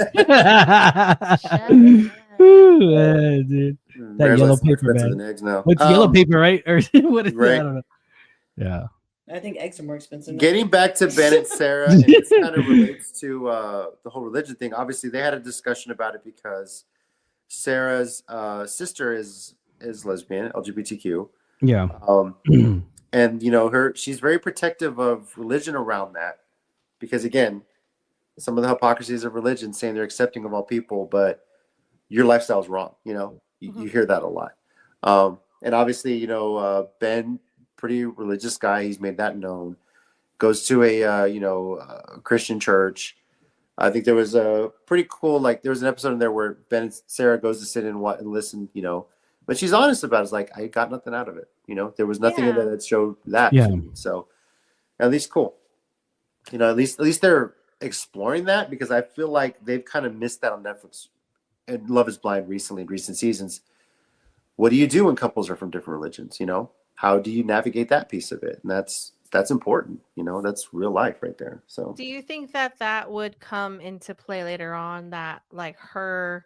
That yellow paper, man. Eggs now. What's yellow paper, right? Or what is right. that? I don't know. Yeah. I think eggs are more expensive. Getting back to Ben and Sarah, and this kind of relates to the whole religion thing. Obviously, they had a discussion about it because Sarah's sister is lesbian, LGBTQ. Yeah. And you know, she's very protective of religion around that, because again, some of the hypocrisies of religion saying they're accepting of all people, but your lifestyle is wrong. You know, you hear that a lot. And obviously, you know, Ben, pretty religious guy, he's made that known. Goes to a Christian church. I think there was a pretty cool, like there was an episode in there where Ben and Sarah goes to sit and listen, you know. But she's honest about it. It's like, I got nothing out of it. You know, there was nothing in there that showed that. Yeah. To me. So at least cool. You know, at least they're exploring that, because I feel like they've kind of missed that on Netflix and Love is Blind recently in recent seasons. What do you do when couples are from different religions? You know, how do you navigate that piece of it? And that's important. You know, that's real life right there. So do you think that would come into play later on, that like her,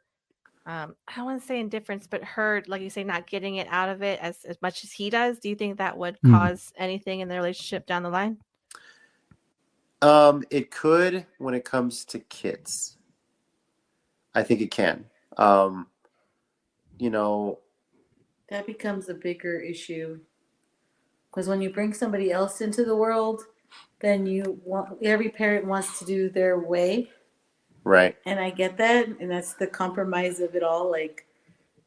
I don't want to say indifference, but her, like you say, not getting it out of it as much as he does? Do you think that would cause anything in the relationship down the line? It could when it comes to kids. I think it can. You know, that becomes a bigger issue, because when you bring somebody else into the world, then every parent wants to do their way. Right. And I get that. And that's the compromise of it all. Like,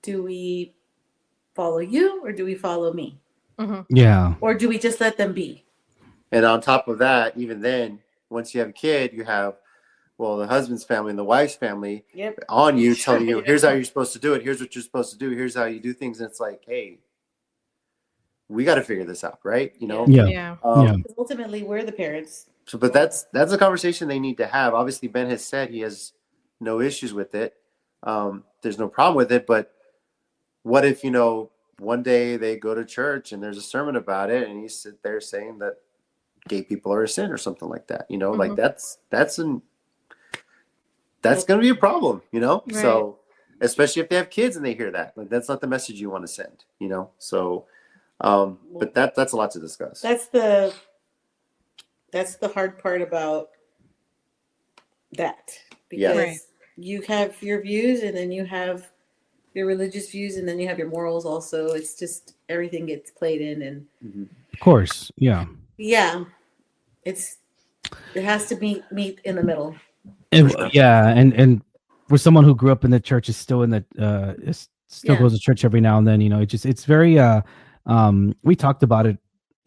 do we follow you or do we follow me? Yeah. Or do we just let them be? And on top of that, even then, once you have a kid, you have, well, the husband's family and the wife's family on you, telling you, here's how you're supposed to do it. Here's what you're supposed to do. Here's how you do things. And it's like, hey, we got to figure this out, right? You know? Yeah. Ultimately, we're the parents. So, but that's a conversation they need to have. Obviously, Ben has said he has no issues with it. There's no problem with it. But what if, you know, one day they go to church and there's a sermon about it, and he's sit there saying that gay people are a sin or something like that? You know, like that's going to be a problem. You know, right. So especially if they have kids and they hear that, like that's not the message you want to send. You know, so but that's a lot to discuss. That's the hard part about that, because you have your views, and then you have your religious views, and then you have your morals also. It's just everything gets played in, and of course, it has to meet in the middle. And for someone who grew up in the church, is still in the goes to church every now and then. You know, it's very we talked about it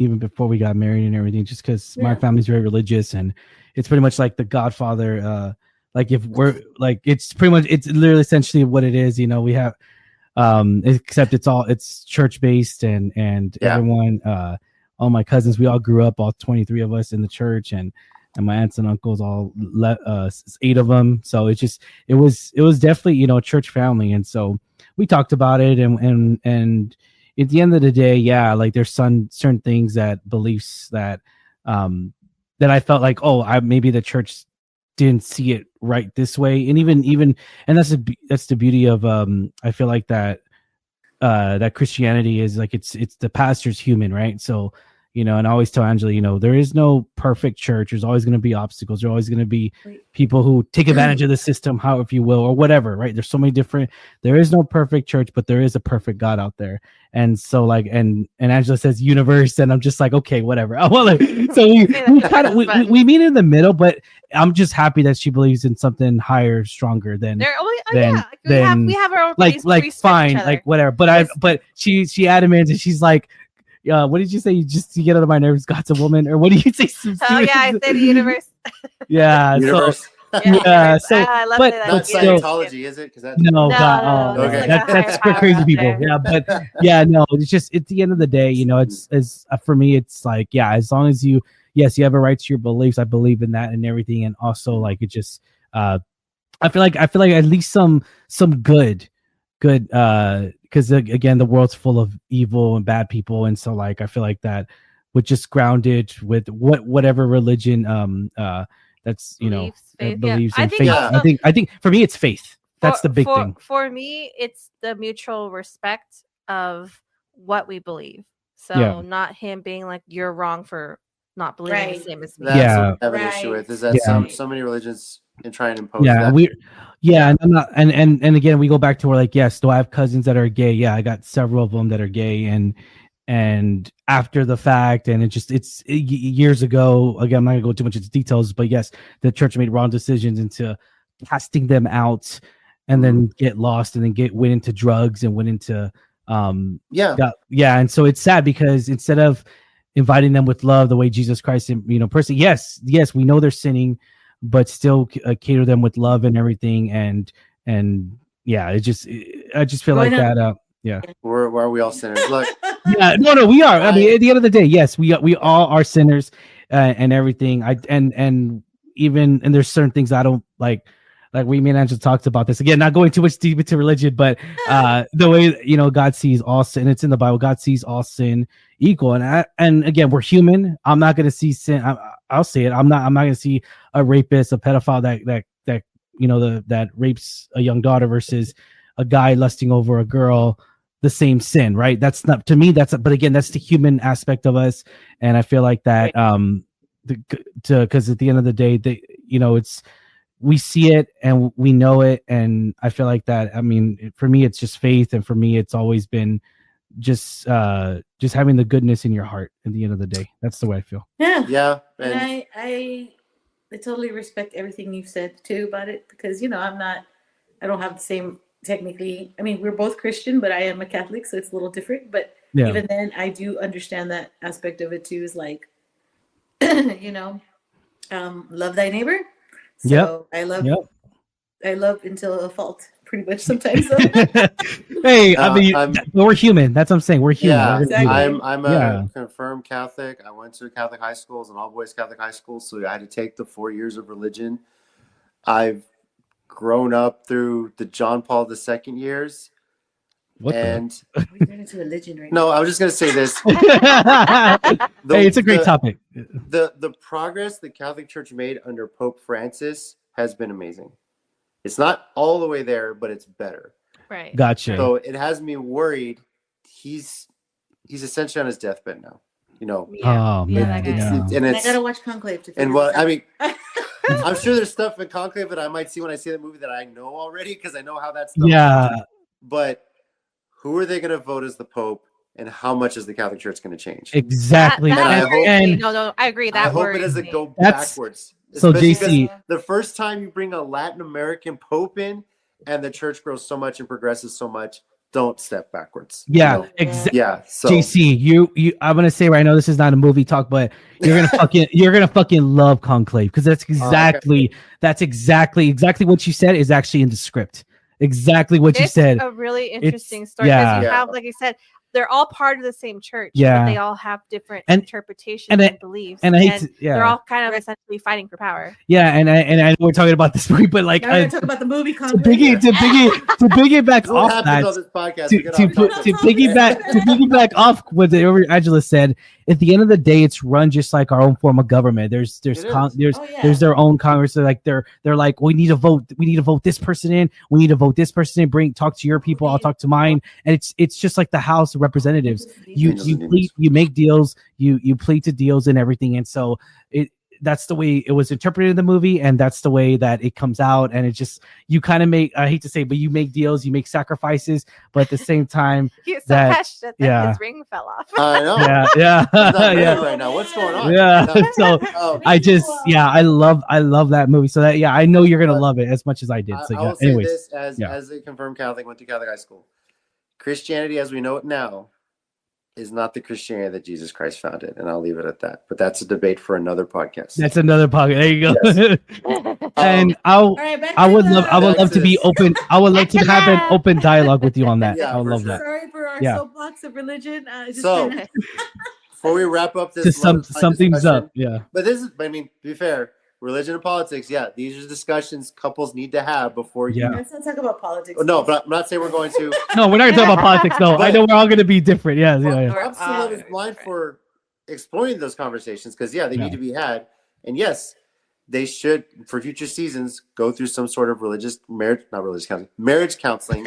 even before we got married and everything, just because my family's very religious, and it's pretty much like The Godfather. Like if we're like, it's literally essentially what it is. You know, we have, except it's church based, and everyone, all my cousins, we all grew up, all 23 of us in the church, and my aunts and uncles, all 8 of them. So it was definitely, you know, a church family. And so we talked about it, and at the end of the day, yeah, like there's some certain things that beliefs that that I felt like, oh, I maybe the church didn't see it right this way, and even and that's the beauty of I feel like that that Christianity is like it's the pastor's human, right? So and I always tell Angela, there is no perfect church. There's always going to be obstacles. There's always going to be people who take advantage of the system, how if you will, or whatever, right? There's so many different. There is no perfect church, but there is a perfect God out there. And so like, and Angela says universe, and I'm just like, okay, whatever. So we kind of we meet in the middle, but I'm just happy that she believes in something higher, stronger than. We have our own like fine, like whatever. But she adamant, and she's like. What did you say? You get out of my nerves. God's a woman, or what did you say? Oh yeah, I said universe. Yeah, universe. So I love not that. Scientology, is it? Because that's God, okay. That's for crazy people. Yeah, but no, it's just at the end of the day, it's for me, it's like as long as you have a right to your beliefs. I believe in that and everything, and also like it just I feel like at least some good because again the world's full of evil and bad people, and so like I feel like that would just grounded with whatever religion that's believes in faith. I think for me it's faith. That's the big thing. For me, it's the mutual respect of what we believe. So not him being like you're wrong for not believing the same as me. That's what I have an issue with is that so many religions and try and impose that. And I'm not, and again we go back to where like yes, do I have cousins that are gay? Yeah, I got several of them that are gay, and after the fact, and it's years ago. Again, I'm not gonna go too much into details, but yes, the church made wrong decisions into casting them out, and then get lost, and then went into drugs and went into and so it's sad because instead of inviting them with love the way Jesus Christ, person, yes, we know they're sinning, but still cater them with love and everything, and I just feel like that. We're we all sinners. Look, no, we are. I mean, at the end of the day, yes, we all are sinners, and everything. And there's certain things I don't like. Like me and Angela talked about this again, not going too much deep into religion, but the way God sees all sin, it's in the Bible. God sees all sin equal, and again, we're human. I'm not going to see sin. I'll say it. I'm not going to see a rapist, a pedophile that rapes a young daughter versus a guy lusting over a girl. The same sin, right? That's not to me. But again, that's the human aspect of us, and I feel like that. Because at the end of the day, it's. We see it and we know it, and I feel like that. I mean, for me, it's just faith, and for me, it's always been just having the goodness in your heart. At the end of the day, that's the way I feel. Yeah. And I totally respect everything you've said too about it, because I don't have the same technically. I mean, we're both Christian, but I am a Catholic, so it's a little different. But even then, I do understand that aspect of it too. Is like, love thy neighbor. So I love until a fault, pretty much sometimes. Hey, I mean, we're human. That's what I'm saying. We're human. Yeah, exactly. I'm a confirmed Catholic. I went to a Catholic high school, it's an all boys Catholic high school, so I had to take the 4 years of religion. I've grown up through the John Paul II years. We're into religion right now. No, I was just gonna say this. Hey, it's a great topic. The progress the Catholic Church made under Pope Francis has been amazing. It's not all the way there, but it's better. Right. Gotcha. So it has me worried. He's essentially on his deathbed now. And I gotta watch Conclave to. And what I mean, I'm sure there's stuff in Conclave that I might see when I see the movie that I know already because I know how that's done. Yeah. But who are they going to vote as the Pope, and how much is the Catholic Church going to change? Exactly. I agree. I hope it doesn't go backwards. So JC, the first time you bring a Latin American Pope in, and the Church grows so much and progresses so much, don't step backwards. Yeah, exactly. Yeah. So JC, you, I'm gonna say right now, this is not a movie talk, but you're gonna fucking love Conclave because that's exactly what you said is actually in the script. Exactly what you said. It's a really interesting story because you have, like you said, they're all part of the same church, Yeah. but they all have different And- interpretations and and, I- beliefs, and I hate to, they're all kind of Right. essentially fighting for power. yeah, and I know we're talking about this movie, but like Now we're gonna talk about the movie to conflict. piggyback That's what off happens that. on this podcast. To, We get to, off topic. to piggyback off what Angela said, at the end of the day, it's run just like our own form of government. There's It is. Oh, yeah. there's their own Congress. They're like we need to vote this person in. We need to vote this person in. Talk to your people. I'll talk to mine. And it's just like the House of Representatives. You make deals. You plead to deals and everything. And so that's the way it was interpreted in the movie, and that's the way that it comes out. And it just, you kind of make, I hate to say, but you make deals, you make sacrifices, but at the same time, He was so That- passionate that yeah. his ring fell off. I know. yeah, He's not married yeah, right now. What's going on? yeah. No. So Oh, I just, I love that movie. So that, I know you're gonna love it as much as I did. So I yeah. will say Anyways, this as a confirmed Catholic, went to Catholic high school. Christianity, as we know it now, is not the Christianity that Jesus Christ founded, and I'll leave it at that. But that's a debate for another podcast. that's another pocket. There you go. Yes. And All right, back I to would the- love to be open. I would love to have an open dialogue with you on that. Yeah, I would for love sure. that. Sorry for our Yeah. soapbox of religion. Just So, kinda- before we wrap up this, To sum discussion, things up. Yeah. But this is, I mean, to be fair, religion and politics, yeah, these are discussions couples need to have before you. Yeah. let's not talk about politics. Oh, no, but I'm not saying we're going to. No, we're not gonna talk about politics. No, I But- know we're all gonna be different. Yeah. Yeah. Props to Love is Blind for exploring those conversations, because they need to be had. And yes, they should, for future seasons, go through some sort of marriage counseling,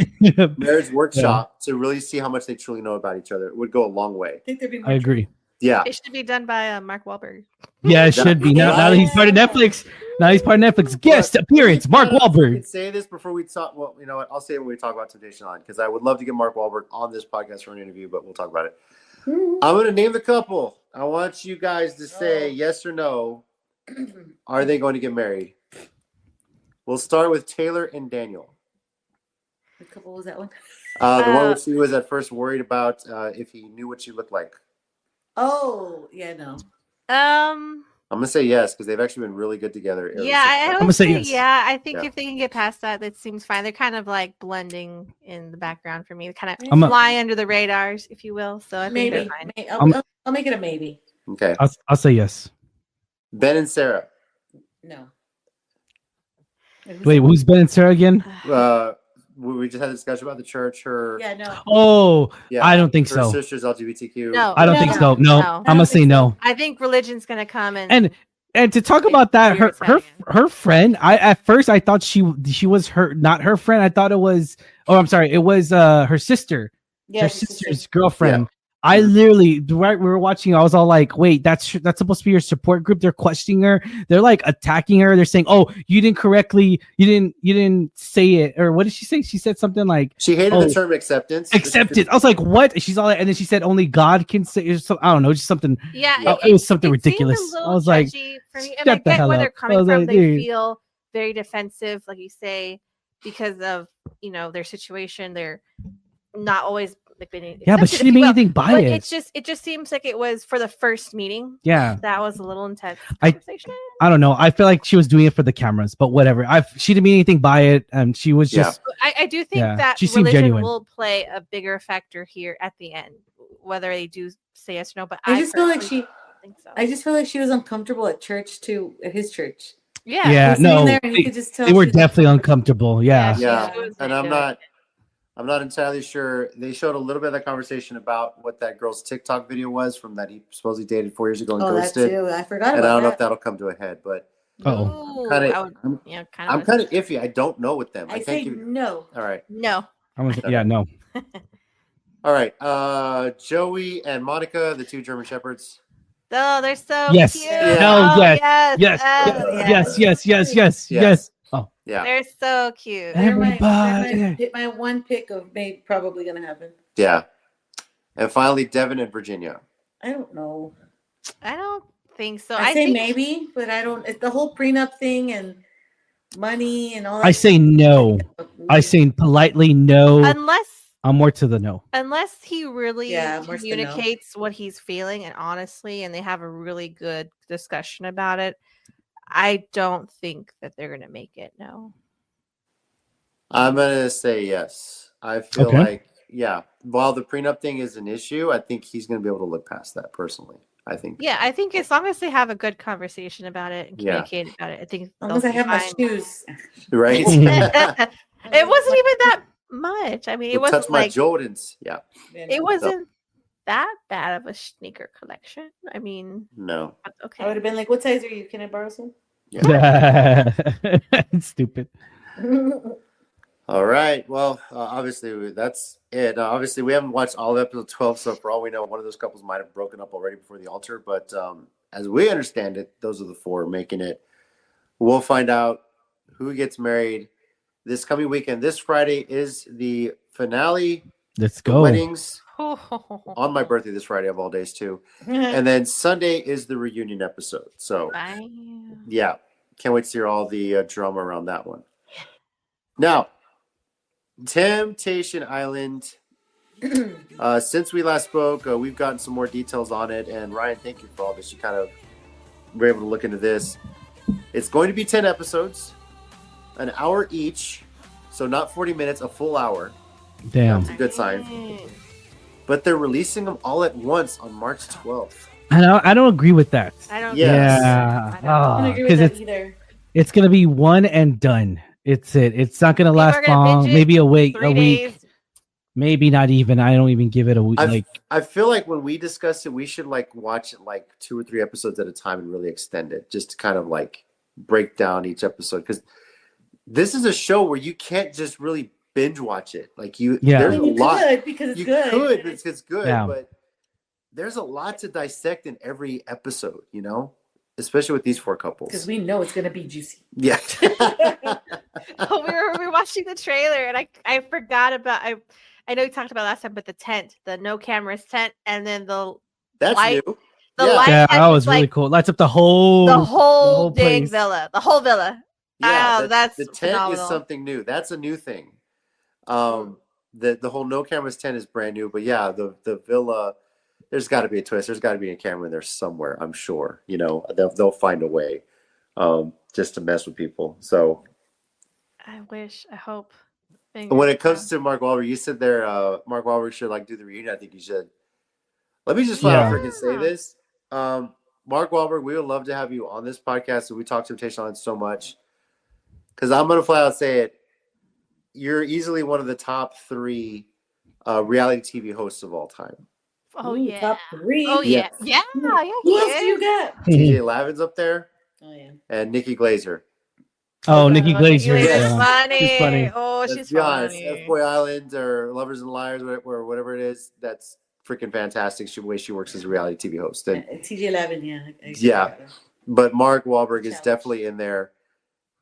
marriage workshop to really see how much they truly know about each other. It would go a long way. I think there'd be more I agree. Yeah. It should be done by Mark Wahlberg. Yeah, it should be. Now that he's part of Netflix. Now he's part of Netflix. Guest appearance, Mark I Wahlberg. can say this before we talk. Well, you know what? I'll say it when we talk about Temptation Island, because I would love to get Mark Wahlberg on this podcast for an interview, but we'll talk about it. I'm going to name the couple. I want you guys to say yes or no. Are they going to get married? We'll start with Taylor and Daniel. What couple was that one? The one where she was at first worried about if he knew what she looked like. Oh, yeah, no. I'm gonna say yes, because they've actually been really good together. ever Yeah, since I then. gonna would say say yes. yeah. I think Yeah. if they can get past that, that seems fine. They're kind of like blending in the background for me. They kind of I'm a- fly under the radars, if you will. So I think Maybe. they're fine. I'll make it a maybe. Okay. I'll say yes. Ben and Sarah. No. Wait, who's Ben and Sarah again? We just had a discussion about the church. Yeah, no. Oh, Yeah, I don't think her so. sister's LGBTQ. No, I don't think so. No, I'm gonna say no. I think religion's gonna come and And to talk about that, Weird her friend. At first I thought she was not her friend. I thought it was. Oh, I'm sorry. It was her sister. Yeah, Her his sister. sister's girlfriend. I literally, right, we were watching. I was all like, "Wait, that's supposed to be your support group." They're questioning her. They're like attacking her. They're saying, "Oh, you didn't say it." Or what did she say? She said something like, She hated Oh. the term acceptance. "Acceptance." I was like, "What?" She's all like, and then she said, "Only God can say." It was I don't know, just something. yeah, It was something seemed ridiculous. a little I was like, judgy for me. shut And I the get hell where up. they're I coming was from. like, They dude. feel very defensive, like you say, because of their situation. They're not always like being Yeah, but she didn't mean anything by But it. it just seems like it was for the first meeting. Yeah, That was a little intense I- conversation. I don't know. I feel like she was doing it for the cameras, but whatever. She didn't mean anything by it, and she was just. I do think Yeah, that she seemed religion genuine. will play a bigger factor here at the end, whether they do say yes or no. But I just feel like personally don't think so. I just feel like she was uncomfortable at church too, at his church. yeah. Yeah, He was sitting no, there and you could just tell they were she was definitely uncomfortable. uncomfortable. Yeah, Yeah, she was and into it. I'm not entirely sure. They showed a little bit of that conversation about what that girl's TikTok video was from that he supposedly dated 4 years ago and Oh, that ghosted. too. I forgot And I about don't know if that. that'll come to a head, but Uh-oh. Ooh, Kinda- I would, I'm- kind I'm of. kind of iffy. I don't know with them. I can't say give. no. All right, No. yeah, no. all right. Joey and Monica, the two German shepherds. Oh, they're so Yes. cute. Yeah. Hell Oh, yes. yes. Yes, Oh, yes, yes, yes, yes, Yes. yes. Oh, Yeah, They're so cute. They're Everybody. my one pick of maybe probably gonna happen. yeah. And finally, Devin and Virginia. I don't know. I don't think so. I say think maybe, but I don't. It's the whole prenup thing and money and all that. I say no. I say politely no. unless I'm more to the no. he really Yeah, I'm worse than no. communicates what he's feeling and honestly, and they have a really good discussion about it, I don't think that they're gonna make it. No. I'm gonna say yes. I feel Okay. like yeah, while the prenup thing is an issue, I think he's going to be able to look past that personally. I think. Yeah, I think as long as they have a good conversation about it and Yeah. communicate about it, I think As long they'll as I be have my fine. shoes. Right. It wasn't even that much. I mean, it Don't touch wasn't my like Jordans. Yeah. it wasn't that bad of a sneaker collection. I mean, No. but I would okay. have been like, "What size are you? Can I borrow some?" Stupid. All right. Well, obviously that's it. Obviously, we haven't watched all of episode 12, so for all we know, one of those couples might have broken up already before the altar. But as we understand it, those are the four making it. We'll find out who gets married this coming weekend. This Friday is the finale. Let's The go. weddings on my birthday this Friday of all days too, and then Sunday is the reunion episode. So Bye. yeah, can't wait to hear all the drama around that one. Now, Temptation Island. Since we last spoke, we've gotten some more details on it. And Ryan, thank you for all this. You kind of were able to look into this. It's going to be 10 episodes, an hour each. So not 40 minutes, a full hour. Damn. That's a good sign. But they're releasing them all at once on March 12th. I don't agree with that. I don't. Yes. Yeah. I don't agree with Because that either. it's gonna be one and done. It's it. It's not gonna People are last gonna long. binge it Maybe a week. 3 A week. days. Maybe not even. I don't even give it a week. I feel like when we discuss it, we should like watch it like 2 or 3 episodes at a time and really extend it, just to kind of like break down each episode. Because this is a show where you can't just really binge watch it. Like I there's mean, a you lot. could because it's You good. could because it's good, Yeah. but there's a lot to dissect in every episode. Especially with these 4 couples. Because we know it's gonna be juicy. Yeah. Oh, we were watching the trailer and I forgot about I know we talked about last time, but the tent, the no cameras tent, and then the That's light, new. the Yeah. light yeah, tent that is was really like cool. Lights up the whole dang place. villa, the whole villa. Yeah, Oh, that's the tent phenomenal. is something new. That's a new thing. The whole no cameras tent is brand new, but yeah, the villa, there's got to be a twist. There's got to be a camera in there somewhere. I'm sure. They'll find a way, just to mess with people. So I wish, I hope. when it comes to Mark Wahlberg, you said there, Mark Wahlberg should like do the reunion. I think you should. Let me just flat out freaking say this. Mark Wahlberg, we would love to have you on this podcast. So we talk Temptation Island so much. Because I'm going to flat out say it. You're easily one of the top 3 reality TV hosts of all time. Oh Ooh, yeah. top 3. Oh yeah. Yeah. Yeah. Who else do you got? TJ Lavin's up there Oh yeah. and Nikki Glazer. Oh, Nikki Glazer. Glazer's Yeah. funny. She's funny. Oh, Let's she's be honest. funny. F-Boy Island or Lovers and Liars or whatever it is, that's freaking fantastic. The way she works as a reality TV host. And TJ Lavin, yeah. Yeah. But Mark Wahlberg is definitely in there.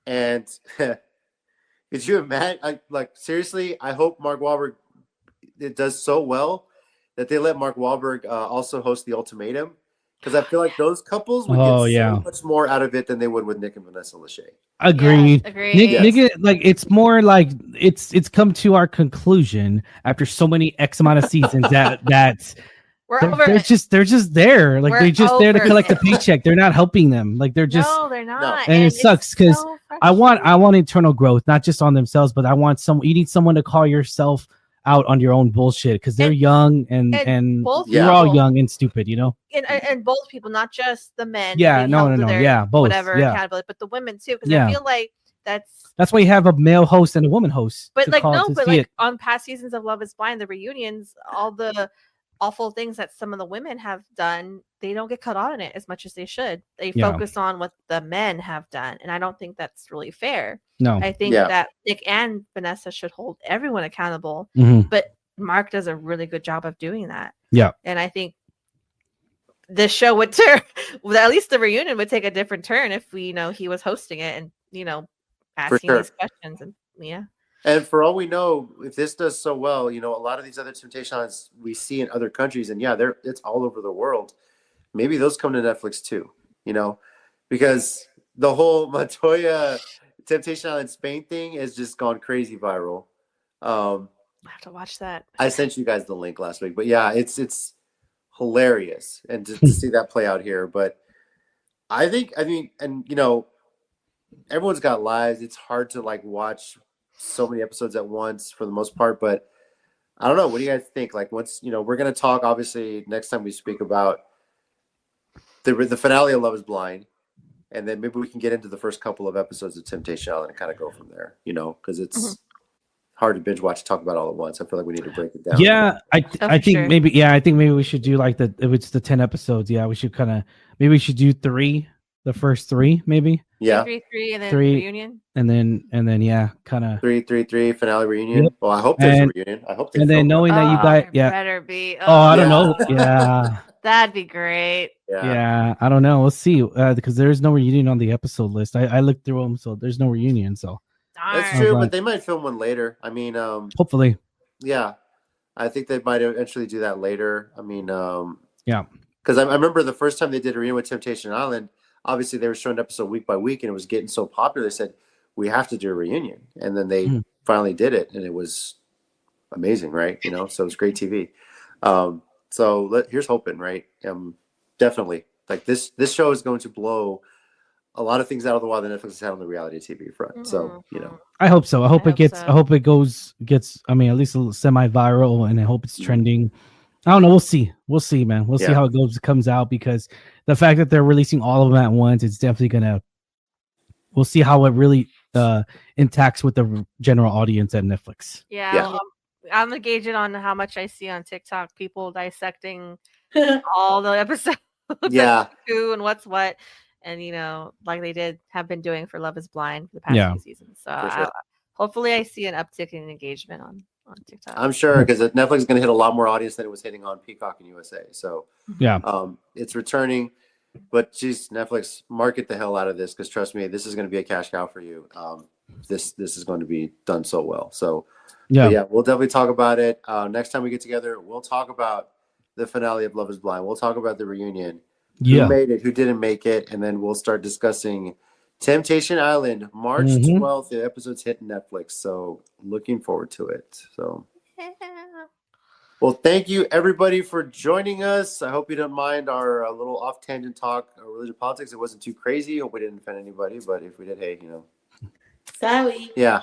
And could you imagine? Seriously, I hope Mark Wahlberg it does so well that they let Mark Wahlberg also host The Ultimatum. Because I feel like those couples would get so much more out of it than they would with Nick and Vanessa Lachey. Agreed. Yes, agreed. Nick, it's more like it's come to our conclusion after so many X amount of seasons that We're over it. they're just there. Like We're they're just there to over collect it. a paycheck. They're not helping them. Like they're just No, they're not. And it it's sucks because so I want frustrating. internal growth, not just on themselves, but I want you need someone to call yourself out on your own bullshit because they're young and both we're all people. young and stupid, And both people, not just the men. Yeah, being no, held no, to no. their Yeah, both. whatever Yeah. accountability, but the women too, because Yeah. I feel like That's why you have a male host and a woman host. But to like call- no, to but see like it. on past seasons of Love Is Blind, the reunions, all the awful things that some of the women have done, they don't get cut out on it as much as they should. They Yeah. focus on what the men have done, and I don't think that's really fair. No. I think Yeah. that Nick and Vanessa should hold everyone accountable, Mhm. but Mark does a really good job of doing that. Yeah. And I think this show would turn, well, at least the reunion would take a different turn if he was hosting it and asking sure. these questions and yeah. And for all we know, if this does so well, a lot of these other Temptation Islands we see in other countries, and it's all over the world. Maybe those come to Netflix too, because the whole Montoya Temptation Island Spain thing has just gone crazy viral. I have to watch that. I sent you guys the link last week, but yeah, it's hilarious, and to see that play out here. But I mean, everyone's got lives. It's hard to watch so many episodes at once for the most part, but I don't know. What do you guys think? Like, once we're gonna talk. Obviously, next time we speak about the finale of Love Is Blind, and then maybe we can get into the first couple of episodes of Temptation Island and kind of go from there. Because it's hard to binge watch and talk about all at once. I feel like we need to break it down. Yeah, I think sure. maybe we should do like if it's the 10 episodes. Yeah, we should maybe we should do the first 3 maybe. Yeah. 3, and then 3, reunion. and then yeah, kind of 3 finale reunion. Yep. Well, I hope there's a reunion. I hope. And then knowing that you guys, there better be. I don't know. Yeah. That'd be great. Yeah, I don't know. We'll see. Because there's no reunion on the episode list. I looked through them, so there's no reunion. So that's true, but they might film one later. I mean, hopefully. Yeah, I think they might eventually do that later. I mean, yeah, because I remember the first time they did a reunion with Temptation Island. Obviously, they were showing an episode week by week, and it was getting so popular. They said we have to do a reunion, and then they finally did it, and it was amazing, right? So it was great TV. So here's hoping, right? Definitely, like this show is going to blow a lot of things out of the water that Netflix has had on the reality TV front. So I hope so. I hope it gets. So. I hope it gets. I mean, at least a semi-viral, and I hope it's trending. I don't know. We'll see. We'll see, man. We'll see how it comes out, because the fact that they're releasing all of them at once, it's definitely gonna. We'll see how it really intacts with the general audience at Netflix. Yeah. I'm gonna gauge it on how much I see on TikTok, people dissecting all the episodes. Yeah. Who and what's what, and like they have been doing for Love Is Blind for the past few seasons. So hopefully I see an uptick in engagement on TikTok. I'm sure, because Netflix is going to hit a lot more audience than it was hitting on Peacock and USA. So it's returning. But geez, Netflix, market the hell out of this, because trust me, this is going to be a cash cow for you. This is going to be done so well. So yeah, we'll definitely talk about it. Next time we get together, we'll talk about the finale of Love Is Blind. We'll talk about the reunion. Who made it, who didn't make it, and then we'll start discussing Temptation Island, March 12th. The episode's hitting Netflix, so looking forward to it. So, well, thank you everybody for joining us. I hope you don't mind our little off tangent talk of religion politics. It wasn't too crazy. Hope we didn't offend anybody, but if we did, hey, Sorry. Yeah.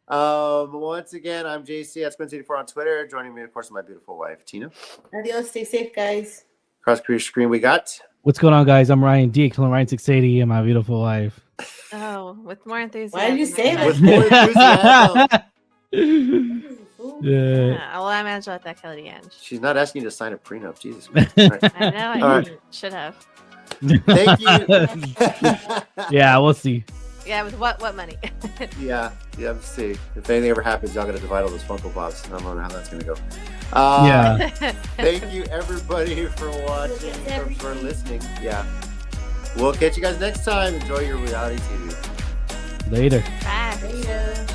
Once again, I'm JC at Spence84 on Twitter. Joining me, of course, my beautiful wife, Tina. Adios. Stay safe, guys. Across the screen, we got. What's going on, guys? I'm Ryan D. Ryan 680, and my beautiful wife. Oh, with more enthusiasm. Why did you say that? With more enthusiasm. Yeah. Well, I'm Angela at that Kelly Ange. She's not asking you to sign a prenup. Jesus Christ. I know. I should have. Thank you. Yeah, we'll see. Yeah, with what money? Yeah, we'll see. If anything ever happens, y'all got to divide all those Funko Pops. I don't know how that's going to go. Yeah. Thank you, everybody, for watching, for listening. Yeah. We'll catch you guys next time. Enjoy your reality TV. Later. Bye. Later.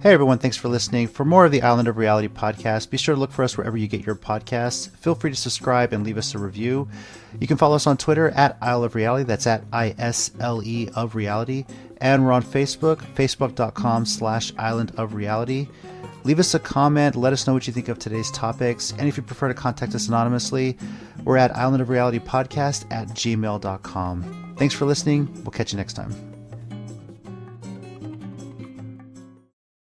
Hey everyone, thanks for listening. For more of the Island of Reality podcast, be sure to look for us wherever you get your podcasts. Feel free to subscribe and leave us a review. You can follow us on Twitter at Isle of Reality. That's at ISLE of Reality. And we're on Facebook, facebook.com/Island of Reality. Leave us a comment. Let us know what you think of today's topics. And if you prefer to contact us anonymously, we're at Island of Reality podcast at gmail.com. Thanks for listening. We'll catch you next time.